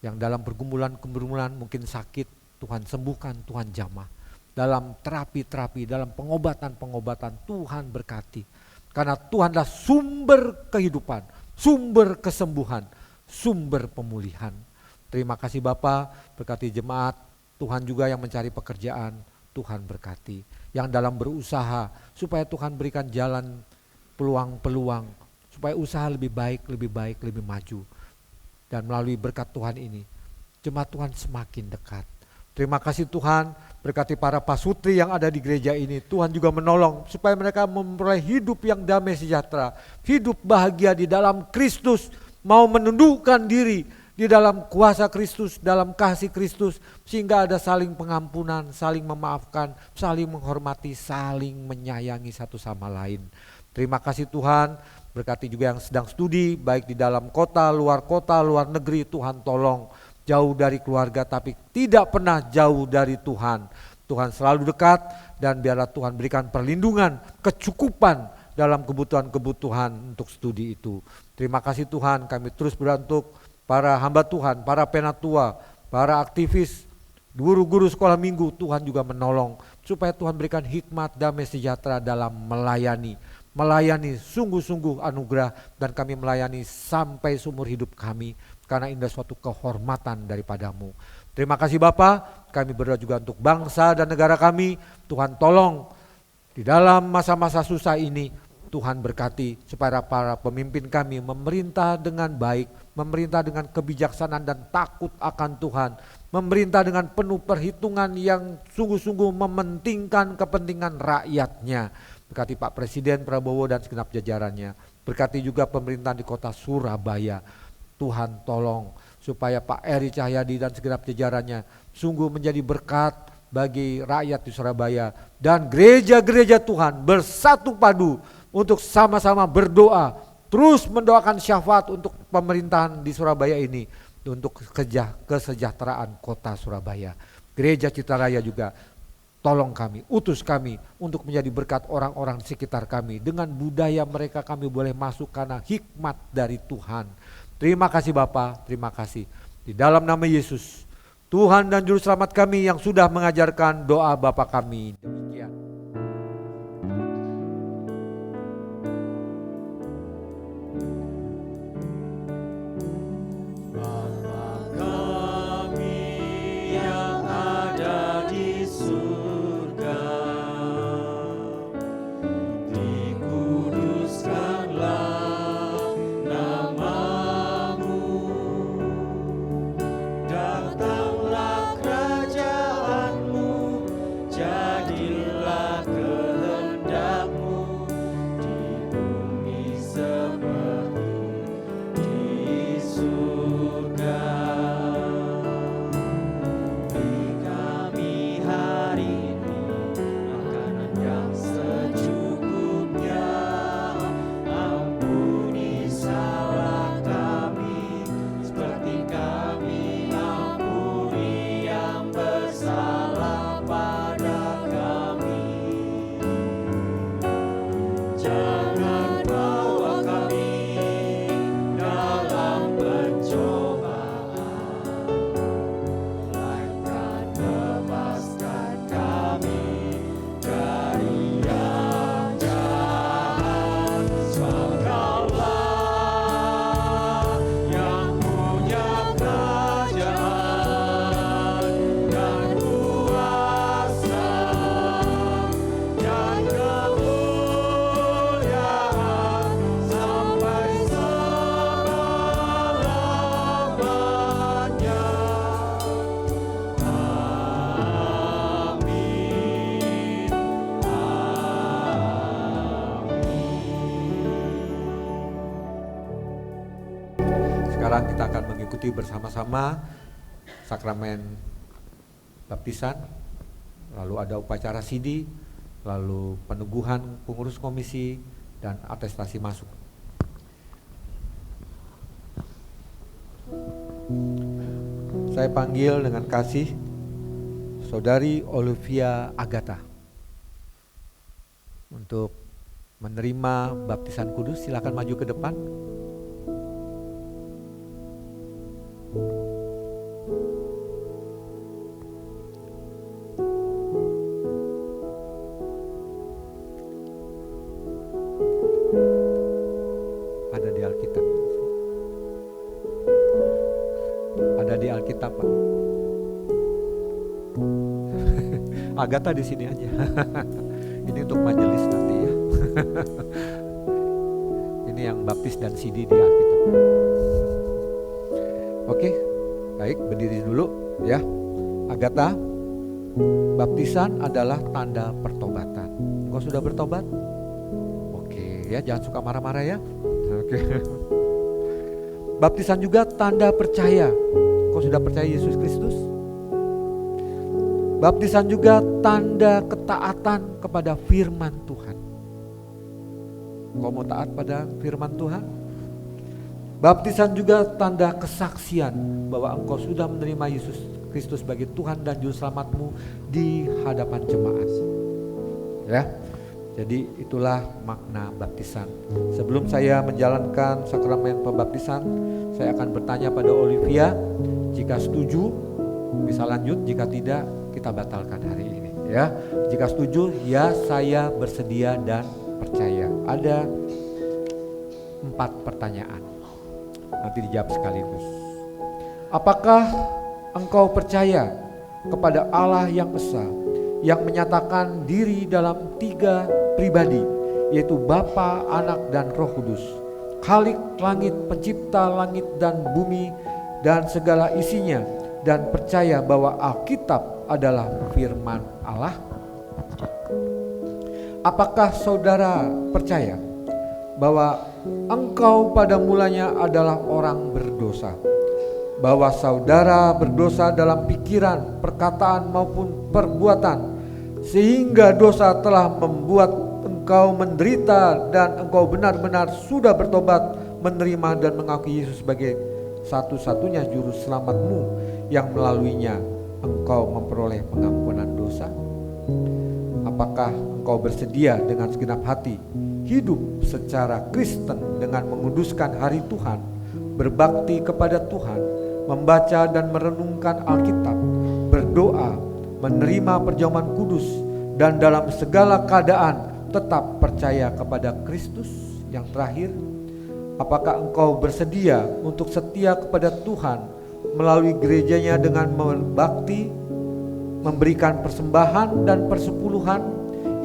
yang dalam pergumulan-pergumulan mungkin sakit, Tuhan sembuhkan, Tuhan jamah. Dalam terapi-terapi, dalam pengobatan-pengobatan, Tuhan berkati. Karena Tuhanlah sumber kehidupan, sumber kesembuhan, sumber pemulihan. Terima kasih Bapa, berkati jemaat, Tuhan juga yang mencari pekerjaan, Tuhan berkati. Yang dalam berusaha, supaya Tuhan berikan jalan peluang-peluang, supaya usaha lebih baik, lebih maju. Dan melalui berkat Tuhan ini, jemaat Tuhan semakin dekat. Terima kasih Tuhan, berkati para pasutri yang ada di gereja ini. Tuhan juga menolong supaya mereka memperoleh hidup yang damai sejahtera. Hidup bahagia di dalam Kristus, mau menundukkan diri di dalam kuasa Kristus, dalam kasih Kristus. Sehingga ada saling pengampunan, saling memaafkan, saling menghormati, saling menyayangi satu sama lain. Terima kasih Tuhan, berkati juga yang sedang studi, baik di dalam kota, luar negeri, Tuhan tolong. Jauh dari keluarga tapi tidak pernah jauh dari Tuhan. Tuhan selalu dekat dan biarlah Tuhan berikan perlindungan, kecukupan dalam kebutuhan-kebutuhan untuk studi itu. Terima kasih Tuhan, kami terus berdoa untuk para hamba Tuhan, para penatua, para aktivis, guru-guru sekolah minggu. Tuhan juga menolong supaya Tuhan berikan hikmat, damai sejahtera dalam melayani sungguh-sungguh anugerah dan kami melayani sampai seumur hidup kami. Karena ini suatu kehormatan daripadamu. Terima kasih Bapa, kami berdoa juga untuk bangsa dan negara kami. Tuhan tolong di dalam masa-masa susah ini, Tuhan berkati supaya para pemimpin kami memerintah dengan baik, memerintah dengan kebijaksanaan dan takut akan Tuhan, memerintah dengan penuh perhitungan yang sungguh-sungguh mementingkan kepentingan rakyatnya. Berkati Pak Presiden Prabowo dan segenap jajarannya. Berkati juga pemerintahan di kota Surabaya. Tuhan tolong supaya Pak Eri Cahyadi dan segenap jajarannya sungguh menjadi berkat bagi rakyat di Surabaya. Dan gereja-gereja Tuhan bersatu padu untuk sama-sama berdoa, terus mendoakan syafaat untuk pemerintahan di Surabaya ini, untuk kesejahteraan kota Surabaya. Gereja Citra Raya juga tolong kami, utus kami untuk menjadi berkat orang-orang di sekitar kami. Dengan budaya mereka kami boleh masuk karena hikmat dari Tuhan. Terima kasih Bapa, terima kasih. Di dalam nama Yesus, Tuhan dan Juru Selamat kami yang sudah mengajarkan doa Bapa kami. Demikian. Sekarang kita akan mengikuti bersama-sama sakramen baptisan, lalu ada upacara sidi, lalu peneguhan pengurus komisi, dan atestasi masuk. Saya panggil dengan kasih Saudari Olivia Agatha untuk menerima baptisan kudus. Silakan maju ke depan. Ada di Alkitab. Ada di Alkitab, Pak. Agatha di sini aja. Ini untuk majelis nanti ya. Ini yang baptis dan sidi di Alkitab. Oke, baik, berdiri dulu ya. Agatha, baptisan adalah tanda pertobatan. Engkau sudah bertobat? Oke ya, jangan suka marah-marah ya. Oke. Baptisan juga tanda percaya. Engkau sudah percaya Yesus Kristus? Baptisan juga tanda ketaatan kepada firman Tuhan. Engkau mau taat pada firman Tuhan? Baptisan juga tanda kesaksian bahwa engkau sudah menerima Yesus Kristus sebagai Tuhan dan Juru Selamatmu di hadapan jemaat. Ya, jadi itulah makna baptisan. Sebelum saya menjalankan sakramen pembaptisan, saya akan bertanya pada Olivia. Jika setuju, bisa lanjut. Jika tidak, kita batalkan hari ini. Ya, jika setuju, ya saya bersedia dan percaya. Ada 4 pertanyaan. Nanti dijawab sekaligus. Apakah engkau percaya kepada Allah yang Esa, yang menyatakan diri dalam 3 pribadi, yaitu Bapa, Anak, dan Roh Kudus, Khalik langit, pencipta langit dan bumi dan segala isinya, dan percaya bahwa Alkitab adalah firman Allah? Apakah saudara percaya bahwa engkau pada mulanya adalah orang berdosa, bahwa saudara berdosa dalam pikiran, perkataan maupun perbuatan, sehingga dosa telah membuat engkau menderita dan engkau benar-benar sudah bertobat, menerima dan mengakui Yesus sebagai satu-satunya juru selamatmu yang melaluinya engkau memperoleh pengampunan dosa? Apakah engkau bersedia dengan segenap hati hidup secara Kristen dengan menguduskan hari Tuhan, berbakti kepada Tuhan, membaca dan merenungkan Alkitab, berdoa, menerima perjamuan kudus, dan dalam segala keadaan tetap percaya kepada Kristus yang terakhir? Apakah engkau bersedia untuk setia kepada Tuhan melalui gerejanya dengan berbakti, memberikan persembahan dan persepuluhan,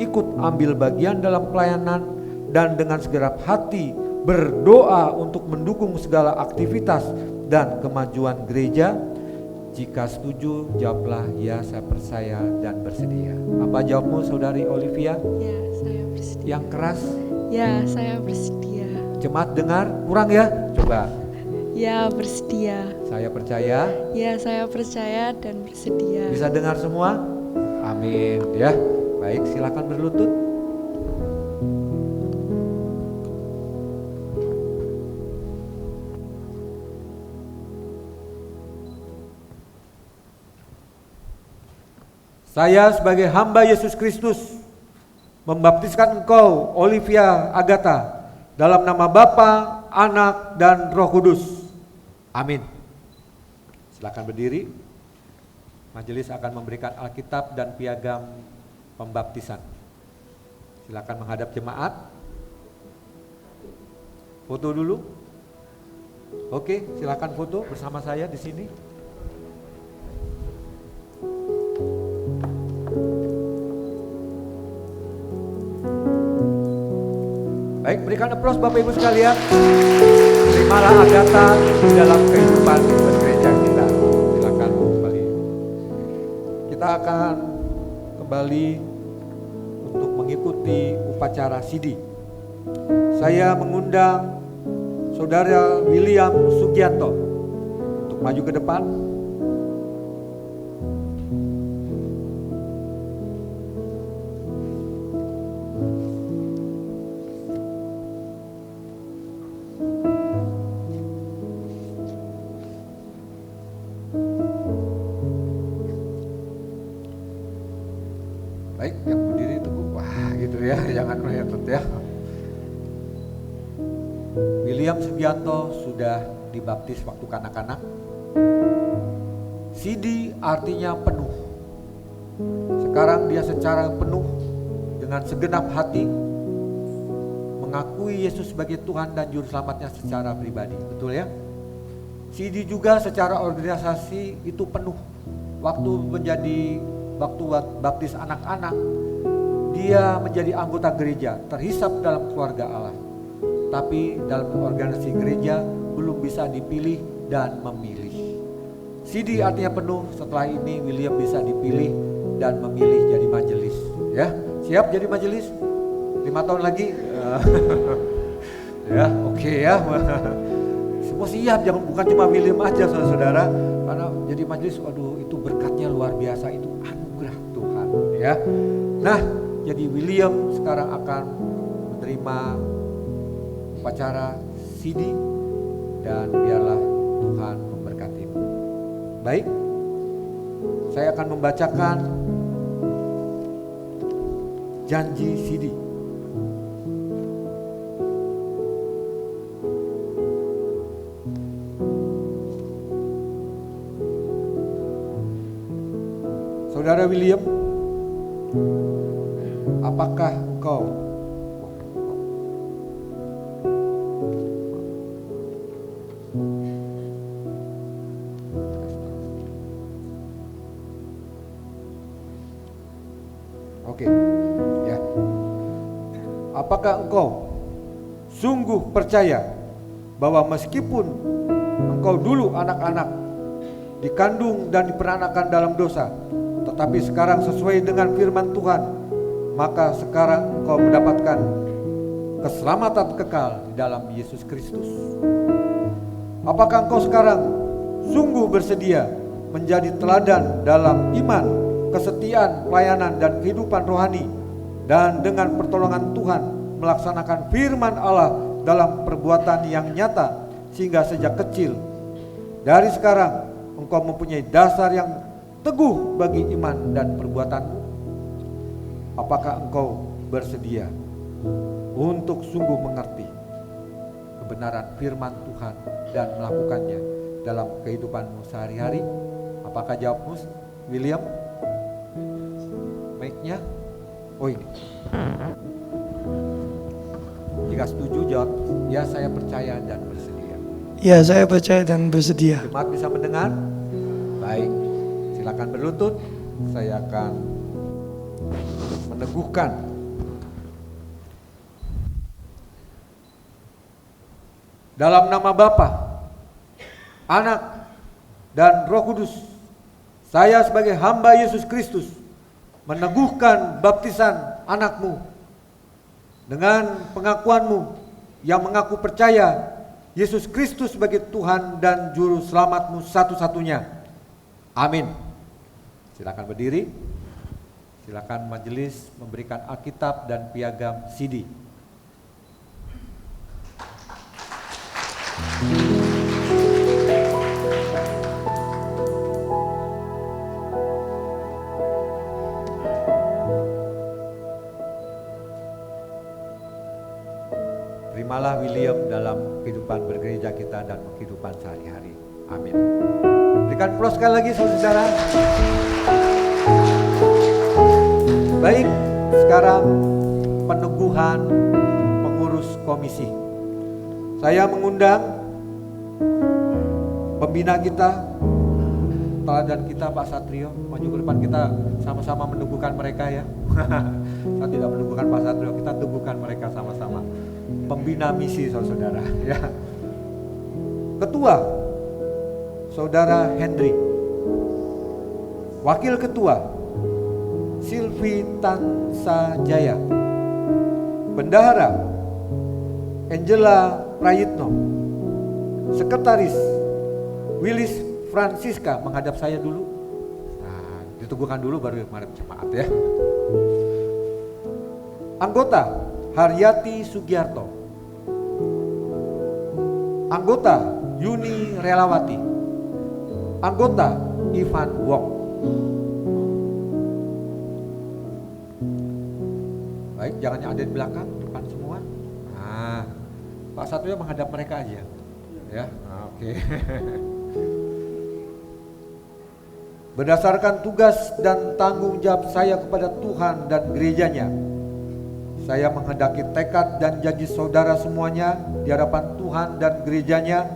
ikut ambil bagian dalam pelayanan, dan dengan segenap hati berdoa untuk mendukung segala aktivitas dan kemajuan gereja? Jika setuju, jawablah ya, saya percaya dan bersedia. Apa jawabmu, Saudari Olivia?
Ya, saya bersedia.
Yang keras?
Ya, saya bersedia.
Jemaat dengar, kurang ya? Coba.
Ya, bersedia.
Saya percaya.
Ya, saya percaya dan bersedia.
Bisa dengar semua? Amin ya. Baik, silakan berlutut. Saya sebagai hamba Yesus Kristus membaptiskan engkau, Olivia Agatha, dalam nama Bapa, Anak, dan Roh Kudus. Amin. Silakan berdiri. Majelis akan memberikan Alkitab dan piagam pembaptisan. Silakan menghadap jemaat. Foto dulu. Oke, silakan foto bersama saya di sini. Baik, berikan aplaus Bapak Ibu sekalian. Terimalah Agatha di dalam kehidupan bergereja kita. Silakan kembali. Kita akan kembali untuk mengikuti upacara sidi. Saya mengundang Saudara William Sugianto untuk maju ke depan. Baik, yang berdiri itu wah gitu ya, jangan melihat ya. William Sugianto sudah dibaptis waktu kanak-kanak. Sidi artinya penuh. Sekarang dia secara penuh dengan segenap hati mengakui Yesus sebagai Tuhan dan Juru Selamatnya secara pribadi, betul ya? Sidi juga secara organisasi itu penuh. Waktu baptis anak-anak, dia menjadi anggota gereja, terhisap dalam keluarga Allah. Tapi dalam organisasi gereja belum bisa dipilih dan memilih. Sidi artinya penuh. Setelah ini William bisa dipilih dan memilih jadi majelis. Ya, siap jadi majelis? 5 tahun lagi? Ya, oke ya. Semua siap, jangan bukan cuma William aja saudara-saudara. Karena jadi majelis, waduh itu berkatnya luar biasa, itu anugerah Tuhan ya. Nah, jadi William sekarang akan menerima upacara sidi dan biarlah Tuhan memberkatimu. Baik, saya akan membacakan janji sidi. Saudara William, apakah engkau apakah engkau sungguh percaya bahwa meskipun engkau dulu anak-anak dikandung dan diperanakan dalam dosa, tetapi sekarang sesuai dengan firman Tuhan, maka sekarang engkau mendapatkan keselamatan kekal di dalam Yesus Kristus? Apakah engkau sekarang sungguh bersedia menjadi teladan dalam iman, kesetiaan, pelayanan, dan kehidupan rohani, dan dengan pertolongan Tuhan melaksanakan firman Allah dalam perbuatan yang nyata, sehingga sejak kecil dari sekarang engkau mempunyai dasar yang teguh bagi iman dan perbuatanmu? Apakah engkau bersedia untuk sungguh mengerti kebenaran firman Tuhan dan melakukannya dalam kehidupanmu sehari-hari? Apakah jawabmu, William? Mic-nya? Oh ini. Jika setuju jawab, ya saya percaya dan bersedia.
Ya, saya percaya dan bersedia.
Jemaat bisa mendengar? Baik, silakan berlutut. Saya akan meneguhkan dalam nama Bapa, Anak, dan Roh Kudus. Saya sebagai hamba Yesus Kristus meneguhkan baptisan anakmu dengan pengakuanmu yang mengaku percaya Yesus Kristus sebagai Tuhan dan Juru Selamatmu satu-satunya. Amin. Silakan berdiri. Silakan majelis memberikan Alkitab dan piagam CD. Terimalah William dalam kehidupan bergereja kita dan kehidupan sehari-hari. Amin. Berikan aplaus sekali lagi saudara. Baik, sekarang peneguhan pengurus komisi. Saya mengundang pembina kita, teladan kita Pak Satrio, maju ke depan, kita sama-sama meneguhkan mereka ya. Kita tidak meneguhkan Pak Satrio, kita teguhkan mereka sama-sama. Pembina misi saudara ya. Ketua Saudara Hendri. Wakil Ketua Silvi Tansa Jaya. Bendahara Angela Prayitno. Sekretaris Willis Francisca, menghadap saya dulu. Nah, diteguhkan dulu baru menghadap jemaat ya. Anggota Haryati Sugiarto. Anggota Yuni Relawati. Anggota Ivan Wong. Baik, jangan yang ada di belakang, depan semua. Nah, Pak Satrio menghadap mereka aja. Ya, oke. Berdasarkan tugas dan tanggung jawab saya kepada Tuhan dan gerejanya, saya menghendaki tekad dan janji saudara semuanya di hadapan Tuhan dan gerejanya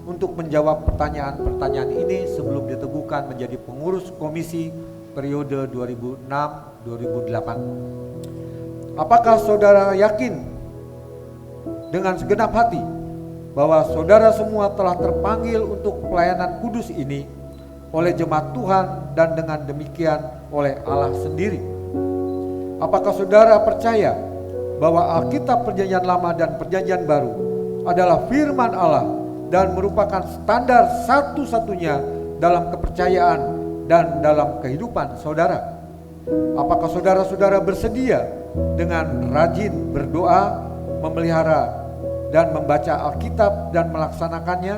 untuk menjawab pertanyaan-pertanyaan ini sebelum diteguhkan menjadi pengurus komisi periode 2006-2008. Apakah saudara yakin dengan segenap hati bahwa saudara semua telah terpanggil untuk pelayanan kudus ini oleh jemaat Tuhan dan dengan demikian oleh Allah sendiri? Apakah saudara percaya bahwa Alkitab Perjanjian Lama dan Perjanjian Baru adalah firman Allah dan merupakan standar satu-satunya dalam kepercayaan dan dalam kehidupan saudara? Apakah saudara-saudara bersedia dengan rajin berdoa, memelihara dan membaca Alkitab dan melaksanakannya,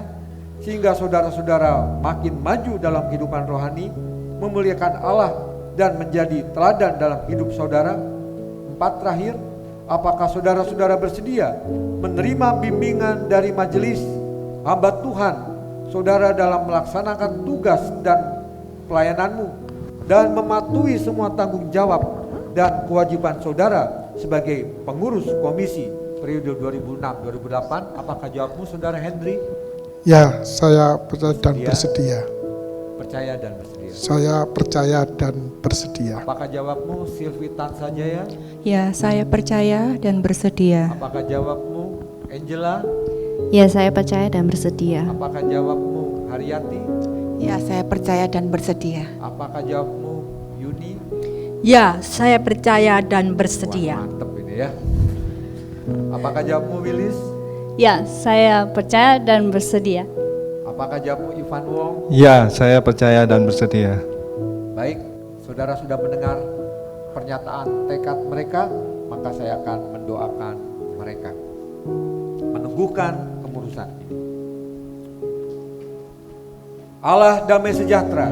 sehingga saudara-saudara makin maju dalam kehidupan rohani, memuliakan Allah dan menjadi teladan dalam hidup saudara? 4, terakhir, apakah saudara-saudara bersedia menerima bimbingan dari majelis hamba Tuhan saudara dalam melaksanakan tugas dan pelayananmu dan mematuhi semua tanggung jawab dan kewajiban saudara sebagai pengurus komisi periode 2006-2008? Apakah jawabmu saudara Hendri?
Ya, saya percaya dan bersedia.
percaya dan bersedia.
Saya percaya dan bersedia.
Apakah jawabmu Silvi Tansajaya?
Ya, saya percaya dan bersedia.
Apakah jawabmu Angela?
Ya, saya percaya dan bersedia.
Apakah jawabmu Haryati?
Ya, saya percaya dan bersedia.
Apakah jawabmu Yuni?
Ya, saya percaya dan bersedia.
Wah, mantep ini ya. Apakah jawabmu Wilis?
Ya, saya percaya dan bersedia.
Apakah jawabmu Ivan Wong?
Ya, saya percaya dan bersedia.
Baik, saudara sudah mendengar pernyataan tekad mereka, maka saya akan mendoakan mereka. Meneguhkan kemurusan ini. Allah damai sejahtera,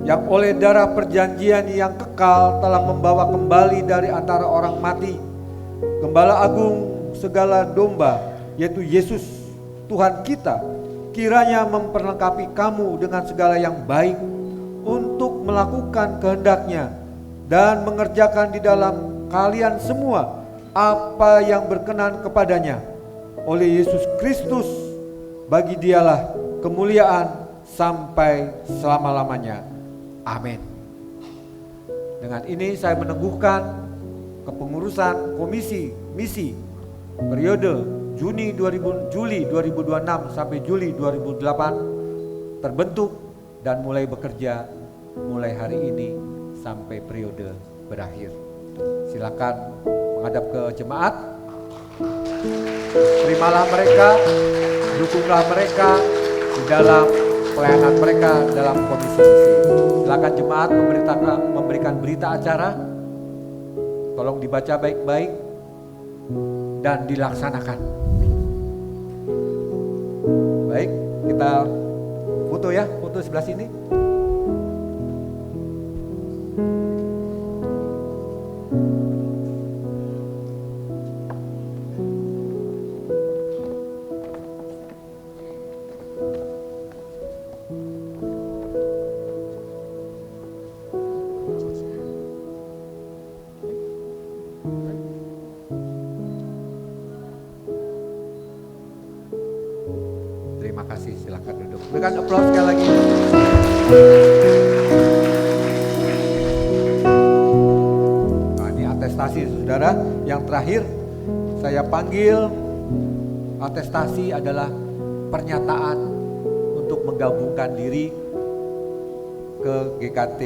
yang oleh darah perjanjian yang kekal telah membawa kembali dari antara orang mati Gembala Agung segala domba, yaitu Yesus Tuhan kita, kiranya memperlengkapi kamu dengan segala yang baik untuk melakukan kehendak-Nya dan mengerjakan di dalam kalian semua apa yang berkenan kepadanya. Oleh Yesus Kristus, bagi Dialah kemuliaan sampai selama-lamanya. Amin. Dengan ini saya meneguhkan kepengurusan komisi misi periode Juli 2026 sampai Juli 2008 terbentuk dan mulai bekerja mulai hari ini sampai periode berakhir. Silakan menghadap ke jemaat. Terimalah mereka, dukunglah mereka di dalam pelayanan mereka dalam komisi misi. Silakan jemaat memberikan berita acara. Tolong dibaca baik-baik dan dilaksanakan. Baik, kita foto ya, foto sebelah sini. Terima kasih, silakan duduk. Berikan aplaus sekali lagi. Nah, ini atestasi saudara. Yang terakhir saya panggil atestasi adalah pernyataan untuk menggabungkan diri ke GKT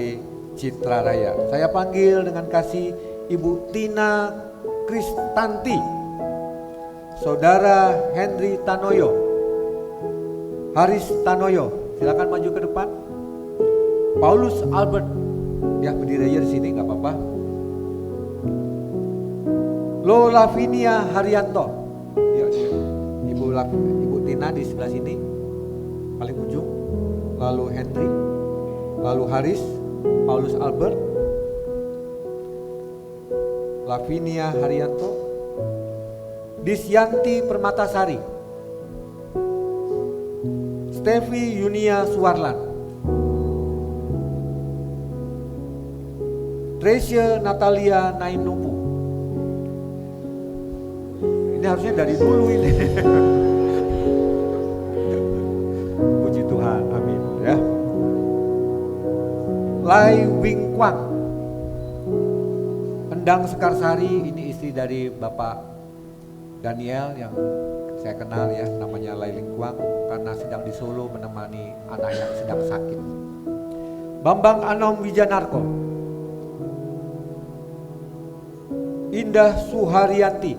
Citra Raya. Saya panggil dengan kasih Ibu Tina Kristanti, Saudara Henry Tanoyo, Haris Tanoyo, silakan maju ke depan. Paulus Albert, ya berdiri aja di sini nggak apa-apa. Lo Lavinia Haryanto, ya, Ibu Tina di sebelah sini, paling ujung. Lalu Henry, lalu Haris, Paulus Albert, Lavinia Haryanto, Disyanti Permatasari, Stevi Yunia Suwarlan, Tresya Natalia Naim Numpu. Ini harusnya dari dulu ini. Puji Tuhan, amin ya. Lai Wing Kwang, Endang Sekarsari, ini istri dari Bapak Daniel yang saya kenal ya, namanya Lai Wing Kwang, karena sedang di Solo menemani anak yang sedang sakit. Bambang Anom Wijanarko, Indah Suharyanti,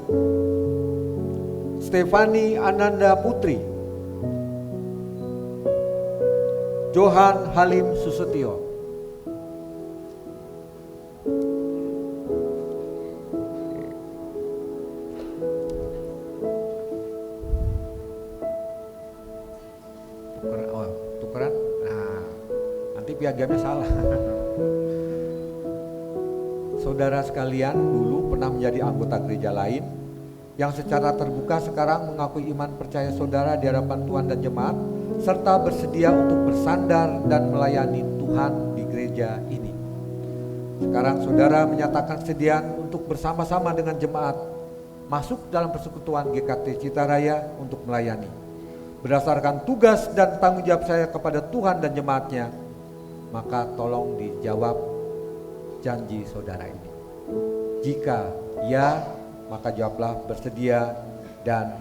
Stefani Ananda Putri, Johan Halim Susetio. Tukeran. Nah, nanti piagamnya salah. Saudara sekalian, dulu pernah menjadi anggota gereja lain yang secara terbuka sekarang mengakui iman percaya saudara di hadapan Tuhan dan jemaat, serta bersedia untuk bersandar dan melayani Tuhan di gereja ini. Sekarang saudara menyatakan kesediaan untuk bersama-sama dengan jemaat masuk dalam persekutuan GKT Citra Raya untuk melayani. Berdasarkan tugas dan tanggung jawab saya kepada Tuhan dan jemaatnya, maka tolong dijawab janji saudara ini. Jika ya, maka jawablah bersedia, dan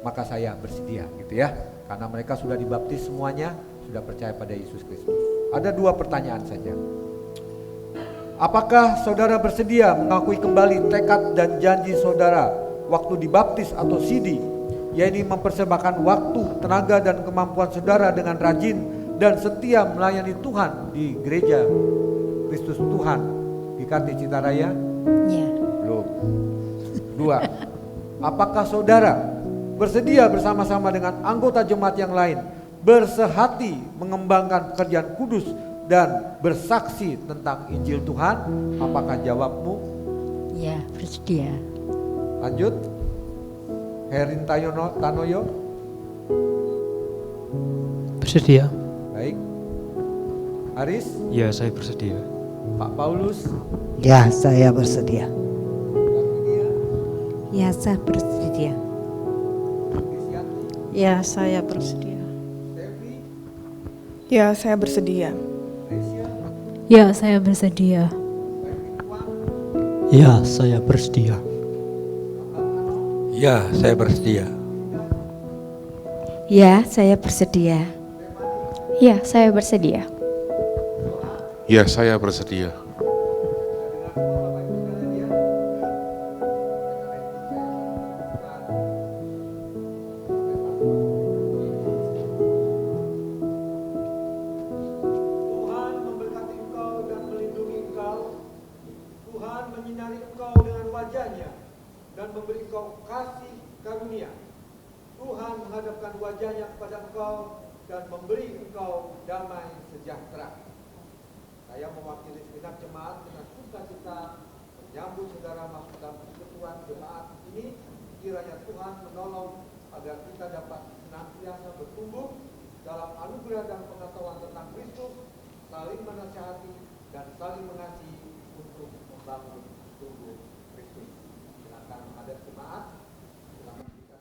maka saya bersedia gitu ya. Karena mereka sudah dibaptis semuanya, sudah percaya pada Yesus Kristus. Ada 2 pertanyaan saja. Apakah saudara bersedia mengakui kembali tekad dan janji saudara waktu dibaptis atau sidi, yaitu mempersembahkan waktu, tenaga, dan kemampuan saudara dengan rajin dan setia melayani Tuhan di gereja Kristus Tuhan GKT Citaraya?
Ya.
Belum. 2. Apakah saudara bersedia bersama-sama dengan anggota jemaat yang lain bersehati mengembangkan pekerjaan kudus dan bersaksi tentang Injil Tuhan? Apakah jawabmu?
Ya, bersedia.
Lanjut. Herin Tanoyo.
Bersedia.
Baik. Aris?
Ya, saya bersedia.
Pak Paulus?
Ya, saya bersedia.
Lavinia?
Ya, saya bersedia.
Kristianti?
Ya, saya bersedia.
Devi?
Ya, saya bersedia.
Lesia?
Ya, saya bersedia.
Ya, saya bersedia.
Ya, saya bersedia.
Ya, saya bersedia.
Ya, saya bersedia.
Ya, saya bersedia.
Tuhan memberkati engkau dan melindungi engkau. Tuhan menyinari engkau dengan wajah-Nya dan memberi engkau kasih karunia. Tuhan menghadapkan wajah-Nya kepada engkau dan memberi engkau damai sejahtera. Saya mewakili segenap jemaat dengan sukacita menyambut saudara masuk dalam persekutuan jemaat ini. Kiranya Tuhan menolong agar kita dapat senantiasa bertumbuh dalam anugerah dan pengetahuan tentang Kristus, saling menasihati dan saling mengasihi untuk membangun tubuh Kristus. Silakan menghadap jemaat. Silakan kita.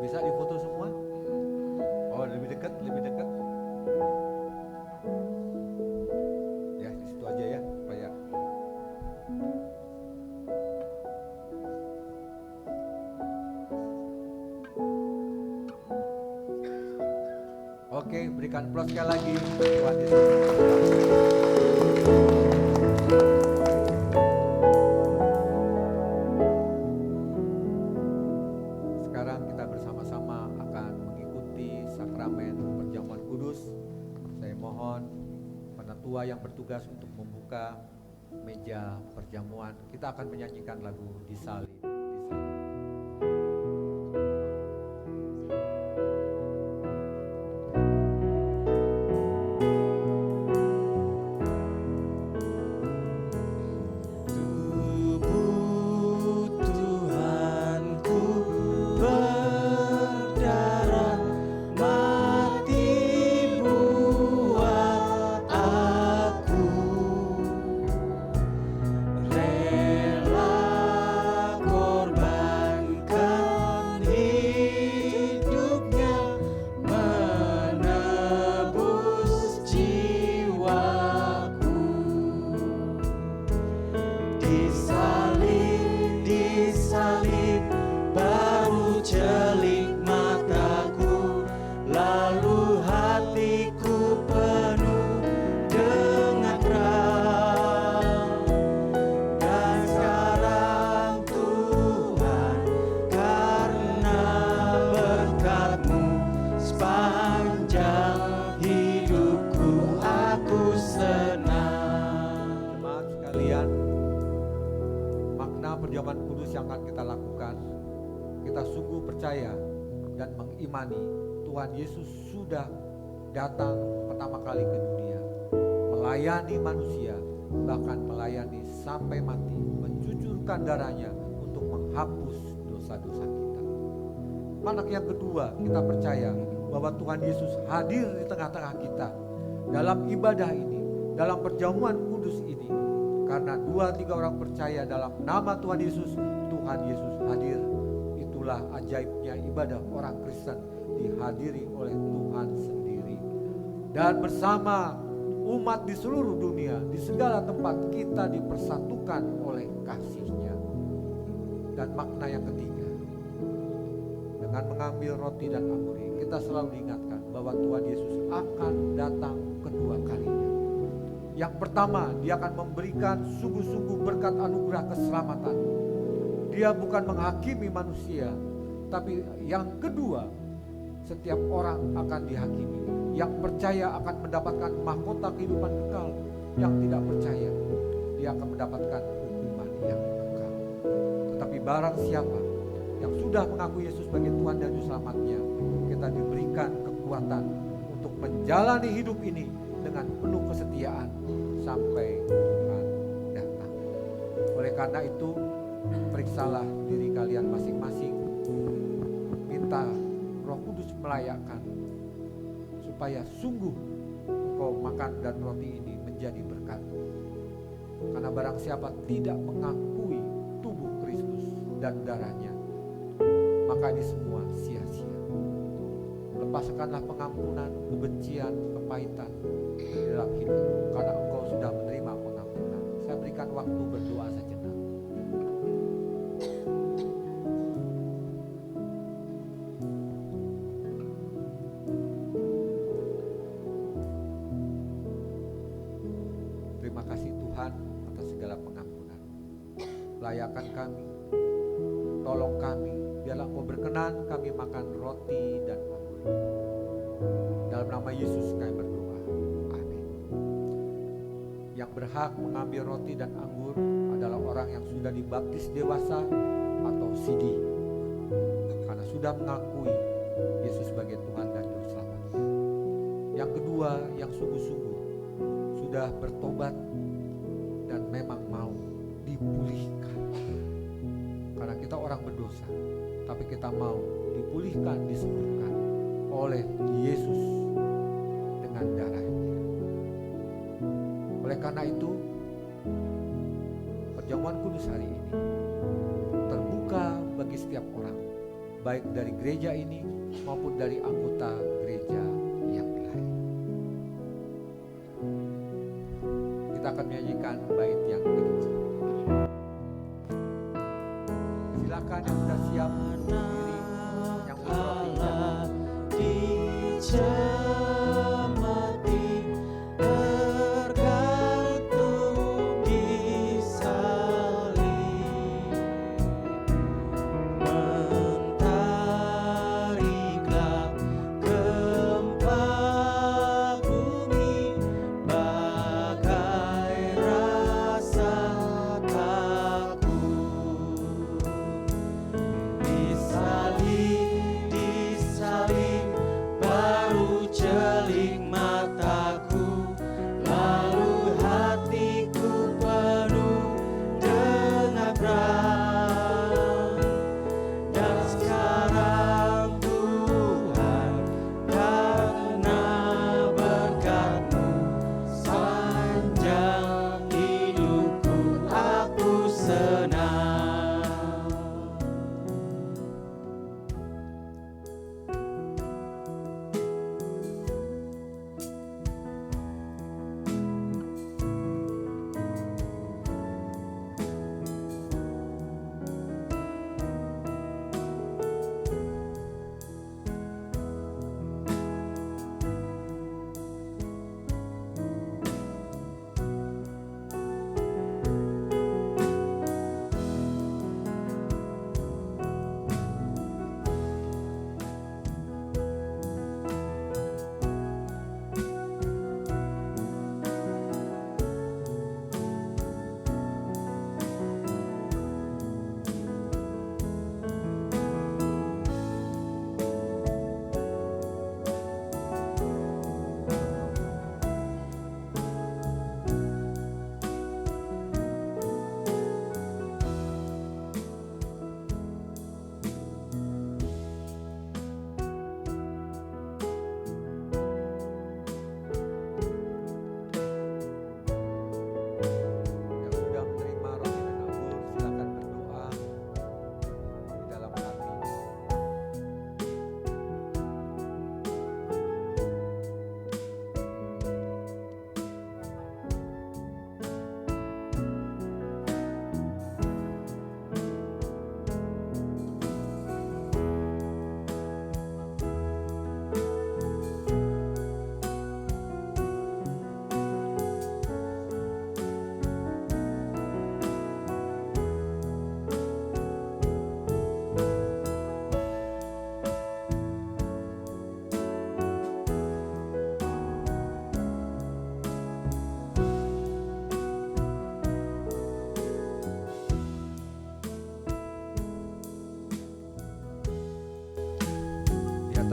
Bisa difoto semua? Oh, lebih dekat, lebih dekat. Ya, di situ aja ya, supaya. Oke, berikan aplaus sekali lagi. Tuhan Yesus. Sekarang kita bersama-sama akan mengikuti sakramen perjamuan kudus. Saya mohon penatua yang bertugas untuk membuka meja perjamuan. Kita akan menyanyikan lagu Disalib.
Rela
sekalian, makna perjamuan kudus yang akan kita lakukan, kita sungguh percaya dan mengimani Tuhan Yesus sudah datang pertama kali ke dunia, melayani manusia, bahkan melayani sampai mati, mencucurkan darahnya untuk menghapus dosa-dosa kita. Anak yang kedua, kita percaya bahwa Tuhan Yesus hadir di tengah-tengah kita dalam ibadah ini, dalam perjamuan kudus ini. Karena 2-3 orang percaya dalam nama Tuhan Yesus, Tuhan Yesus hadir. Itulah ajaibnya ibadah orang Kristen, dihadiri oleh Tuhan sendiri. Dan bersama umat di seluruh dunia, di segala tempat kita dipersatukan oleh kasih-Nya. Dan makna yang ketiga, dengan mengambil roti dan anggur ini, kita selalu diingatkan bahwa Tuhan Yesus akan datang kedua kalinya. Yang pertama, Dia akan memberikan sungguh-sungguh berkat anugerah keselamatan. Dia bukan menghakimi manusia, tapi yang kedua, setiap orang akan dihakimi. Yang percaya akan mendapatkan mahkota kehidupan kekal. Yang tidak percaya, dia akan mendapatkan hukuman yang kekal. Tetapi barang siapa yang sudah mengaku Yesus sebagai Tuhan dan Juru Selamatnya, kita diberikan kekuatan untuk menjalani hidup ini dengan penuh kesetiaan sampai Tuhan datang. Oleh karena itu, periksalah diri kalian masing-masing, minta Roh Kudus melayakkan supaya sungguh engkau makan dan roti ini menjadi berkat. Karena barang siapa tidak mengakui tubuh Kristus dan darahnya, maka ini semua sia-sia. Lepaskanlah pengampunan, kebencian, kepahitan di dalam hidup, karena engkau sudah menerima pengampunan. Saya berikan waktu berdoa sejenak. Terima kasih Tuhan atas segala pengampunan. Layakan kami, tolong kami, biarlah Engkau berkenan kami makan roti dan anggur. Dalam nama Yesus kami berdoa. Amin. Yang berhak mengambil roti dan anggur adalah orang yang sudah dibaptis dewasa atau sidi, karena sudah mengakui Yesus sebagai Tuhan dan Juru Selamatnya. Yang kedua, yang sungguh-sungguh sudah bertobat dan memang mau dipulihkan. Karena kita orang berdosa, tapi kita mau dipulihkan, disembuhkan oleh Yesus dengan darahnya. Oleh karena itu, perjamuan kudus hari ini terbuka bagi setiap orang, baik dari gereja ini maupun dari anggota gereja yang lain. Kita akan menyanyikan bait yang kedua. Silakan yang sudah siap berdiri, yang berrotinya.
Bisa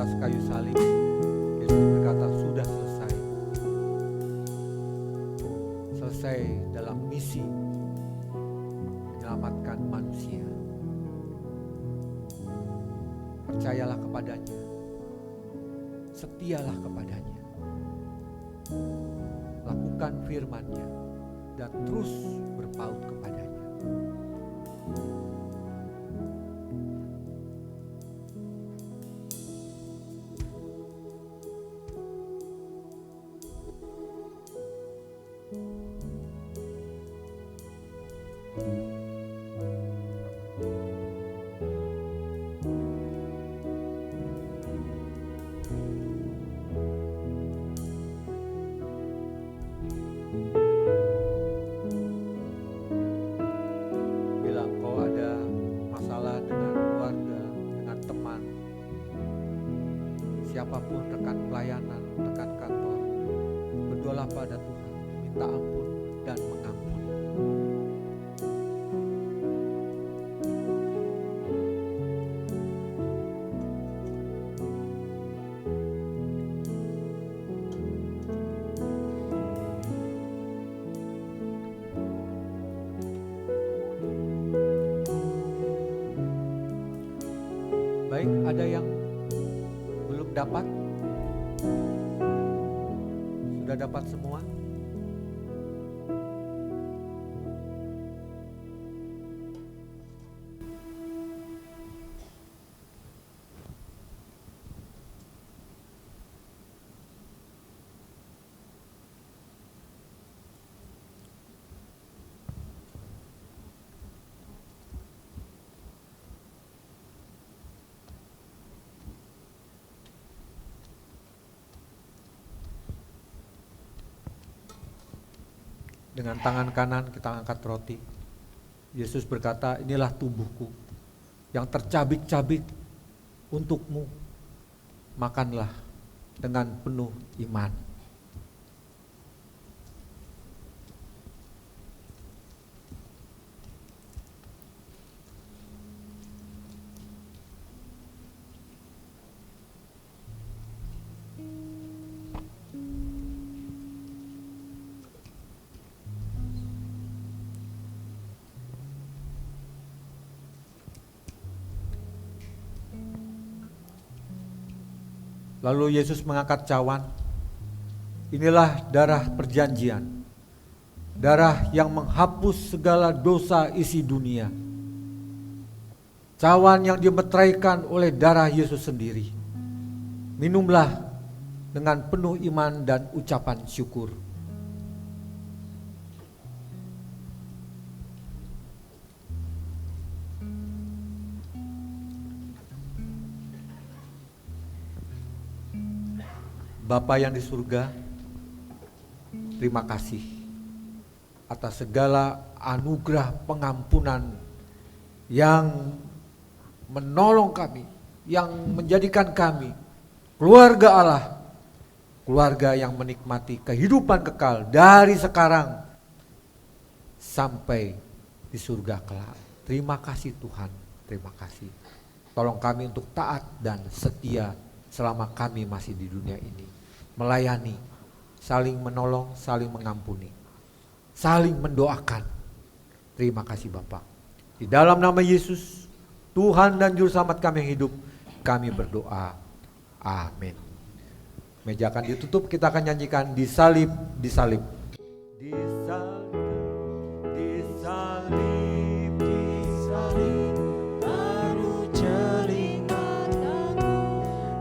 atas kayu salib, Yesus berkata, sudah selesai. Selesai dalam misi menyelamatkan manusia. Percayalah kepadanya, setialah kepadanya, lakukan firman-Nya dan terus berpaut kepadanya. Bila engkau ada masalah dengan keluarga, dengan teman, siapapun, rekan pelayanan, rekan kantor, berdoalah pada Tuhan, minta ampun dan mengampuni. Baik, ada yang belum dapat? Sudah dapat semua? Dengan tangan kanan kita angkat roti. Yesus berkata, inilah tubuhku yang tercabik-cabik untukmu. Makanlah dengan penuh iman. Lalu Yesus mengangkat cawan. Inilah darah perjanjian, darah yang menghapus segala dosa isi dunia. Cawan yang dimeteraikan oleh darah Yesus sendiri. Minumlah dengan penuh iman dan ucapan syukur. Bapa yang di surga, terima kasih atas segala anugerah pengampunan yang menolong kami, yang menjadikan kami keluarga Allah, keluarga yang menikmati kehidupan kekal dari sekarang sampai di surga kelak. Terima kasih Tuhan, terima kasih. Tolong kami untuk taat dan setia selama kami masih di dunia ini. Melayani, saling menolong, saling mengampuni, saling mendoakan. Terima kasih Bapak. Di dalam nama Yesus, Tuhan dan Juru Selamat kami yang hidup, kami berdoa. Amin. Meja akan ditutup, kita akan nyanyikan disalib, disalib. Disalib, disalib, disalib, baru jeli mataku,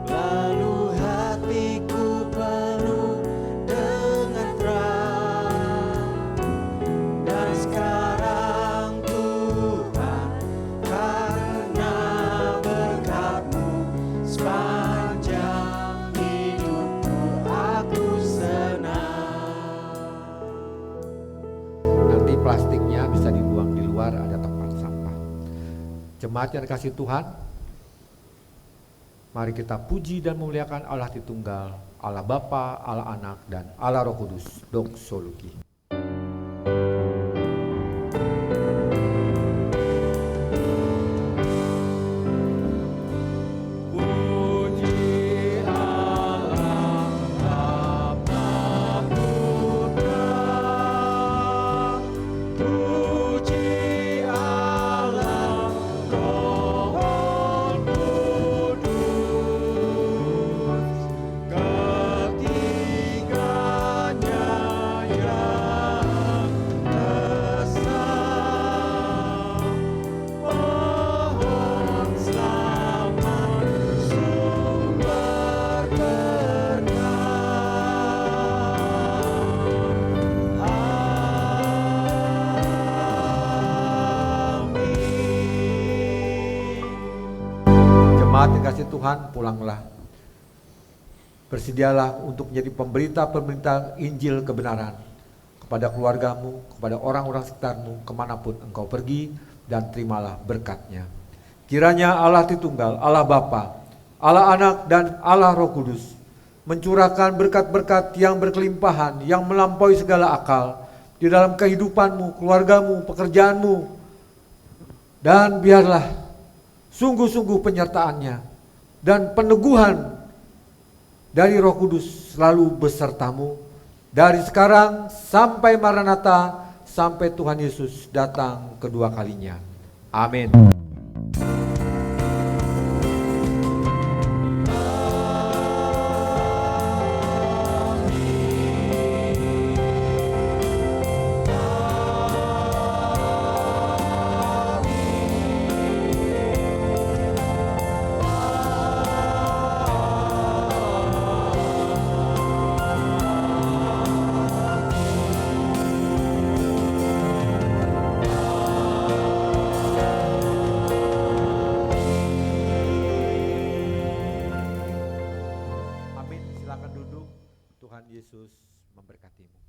lalu hatiku penuh dengan terang. Dan sekarang Tuhan, karena berkat-Mu sepanjang hidupku aku senang. Nanti plastiknya bisa dibuang di luar, ada tempat sampah. Jemaat yang dikasihi Tuhan, mari kita puji dan memuliakan Allah Tritunggal, Allah Bapa, Allah Anak, dan Allah Roh Kudus. Doksologi. Puji jemaat yang kasih Tuhan, pulanglah. Bersedialah untuk menjadi pemberita-pemberita Injil kebenaran kepada keluargamu, kepada orang-orang sekitarmu, kemanapun engkau pergi, dan terimalah berkat-Nya. Kiranya Allah Tritunggal, Allah Bapa, Allah Anak, dan Allah Roh Kudus mencurahkan berkat-berkat yang berkelimpahan, yang melampaui segala akal di dalam kehidupanmu, keluargamu, pekerjaanmu, dan biarlah sungguh-sungguh penyertaan-Nya dan peneguhan dari Roh Kudus selalu besertamu dari sekarang sampai Maranatha, sampai Tuhan Yesus datang kedua kalinya. Amin. Amin. Silakan duduk. Tuhan Yesus memberkatimu.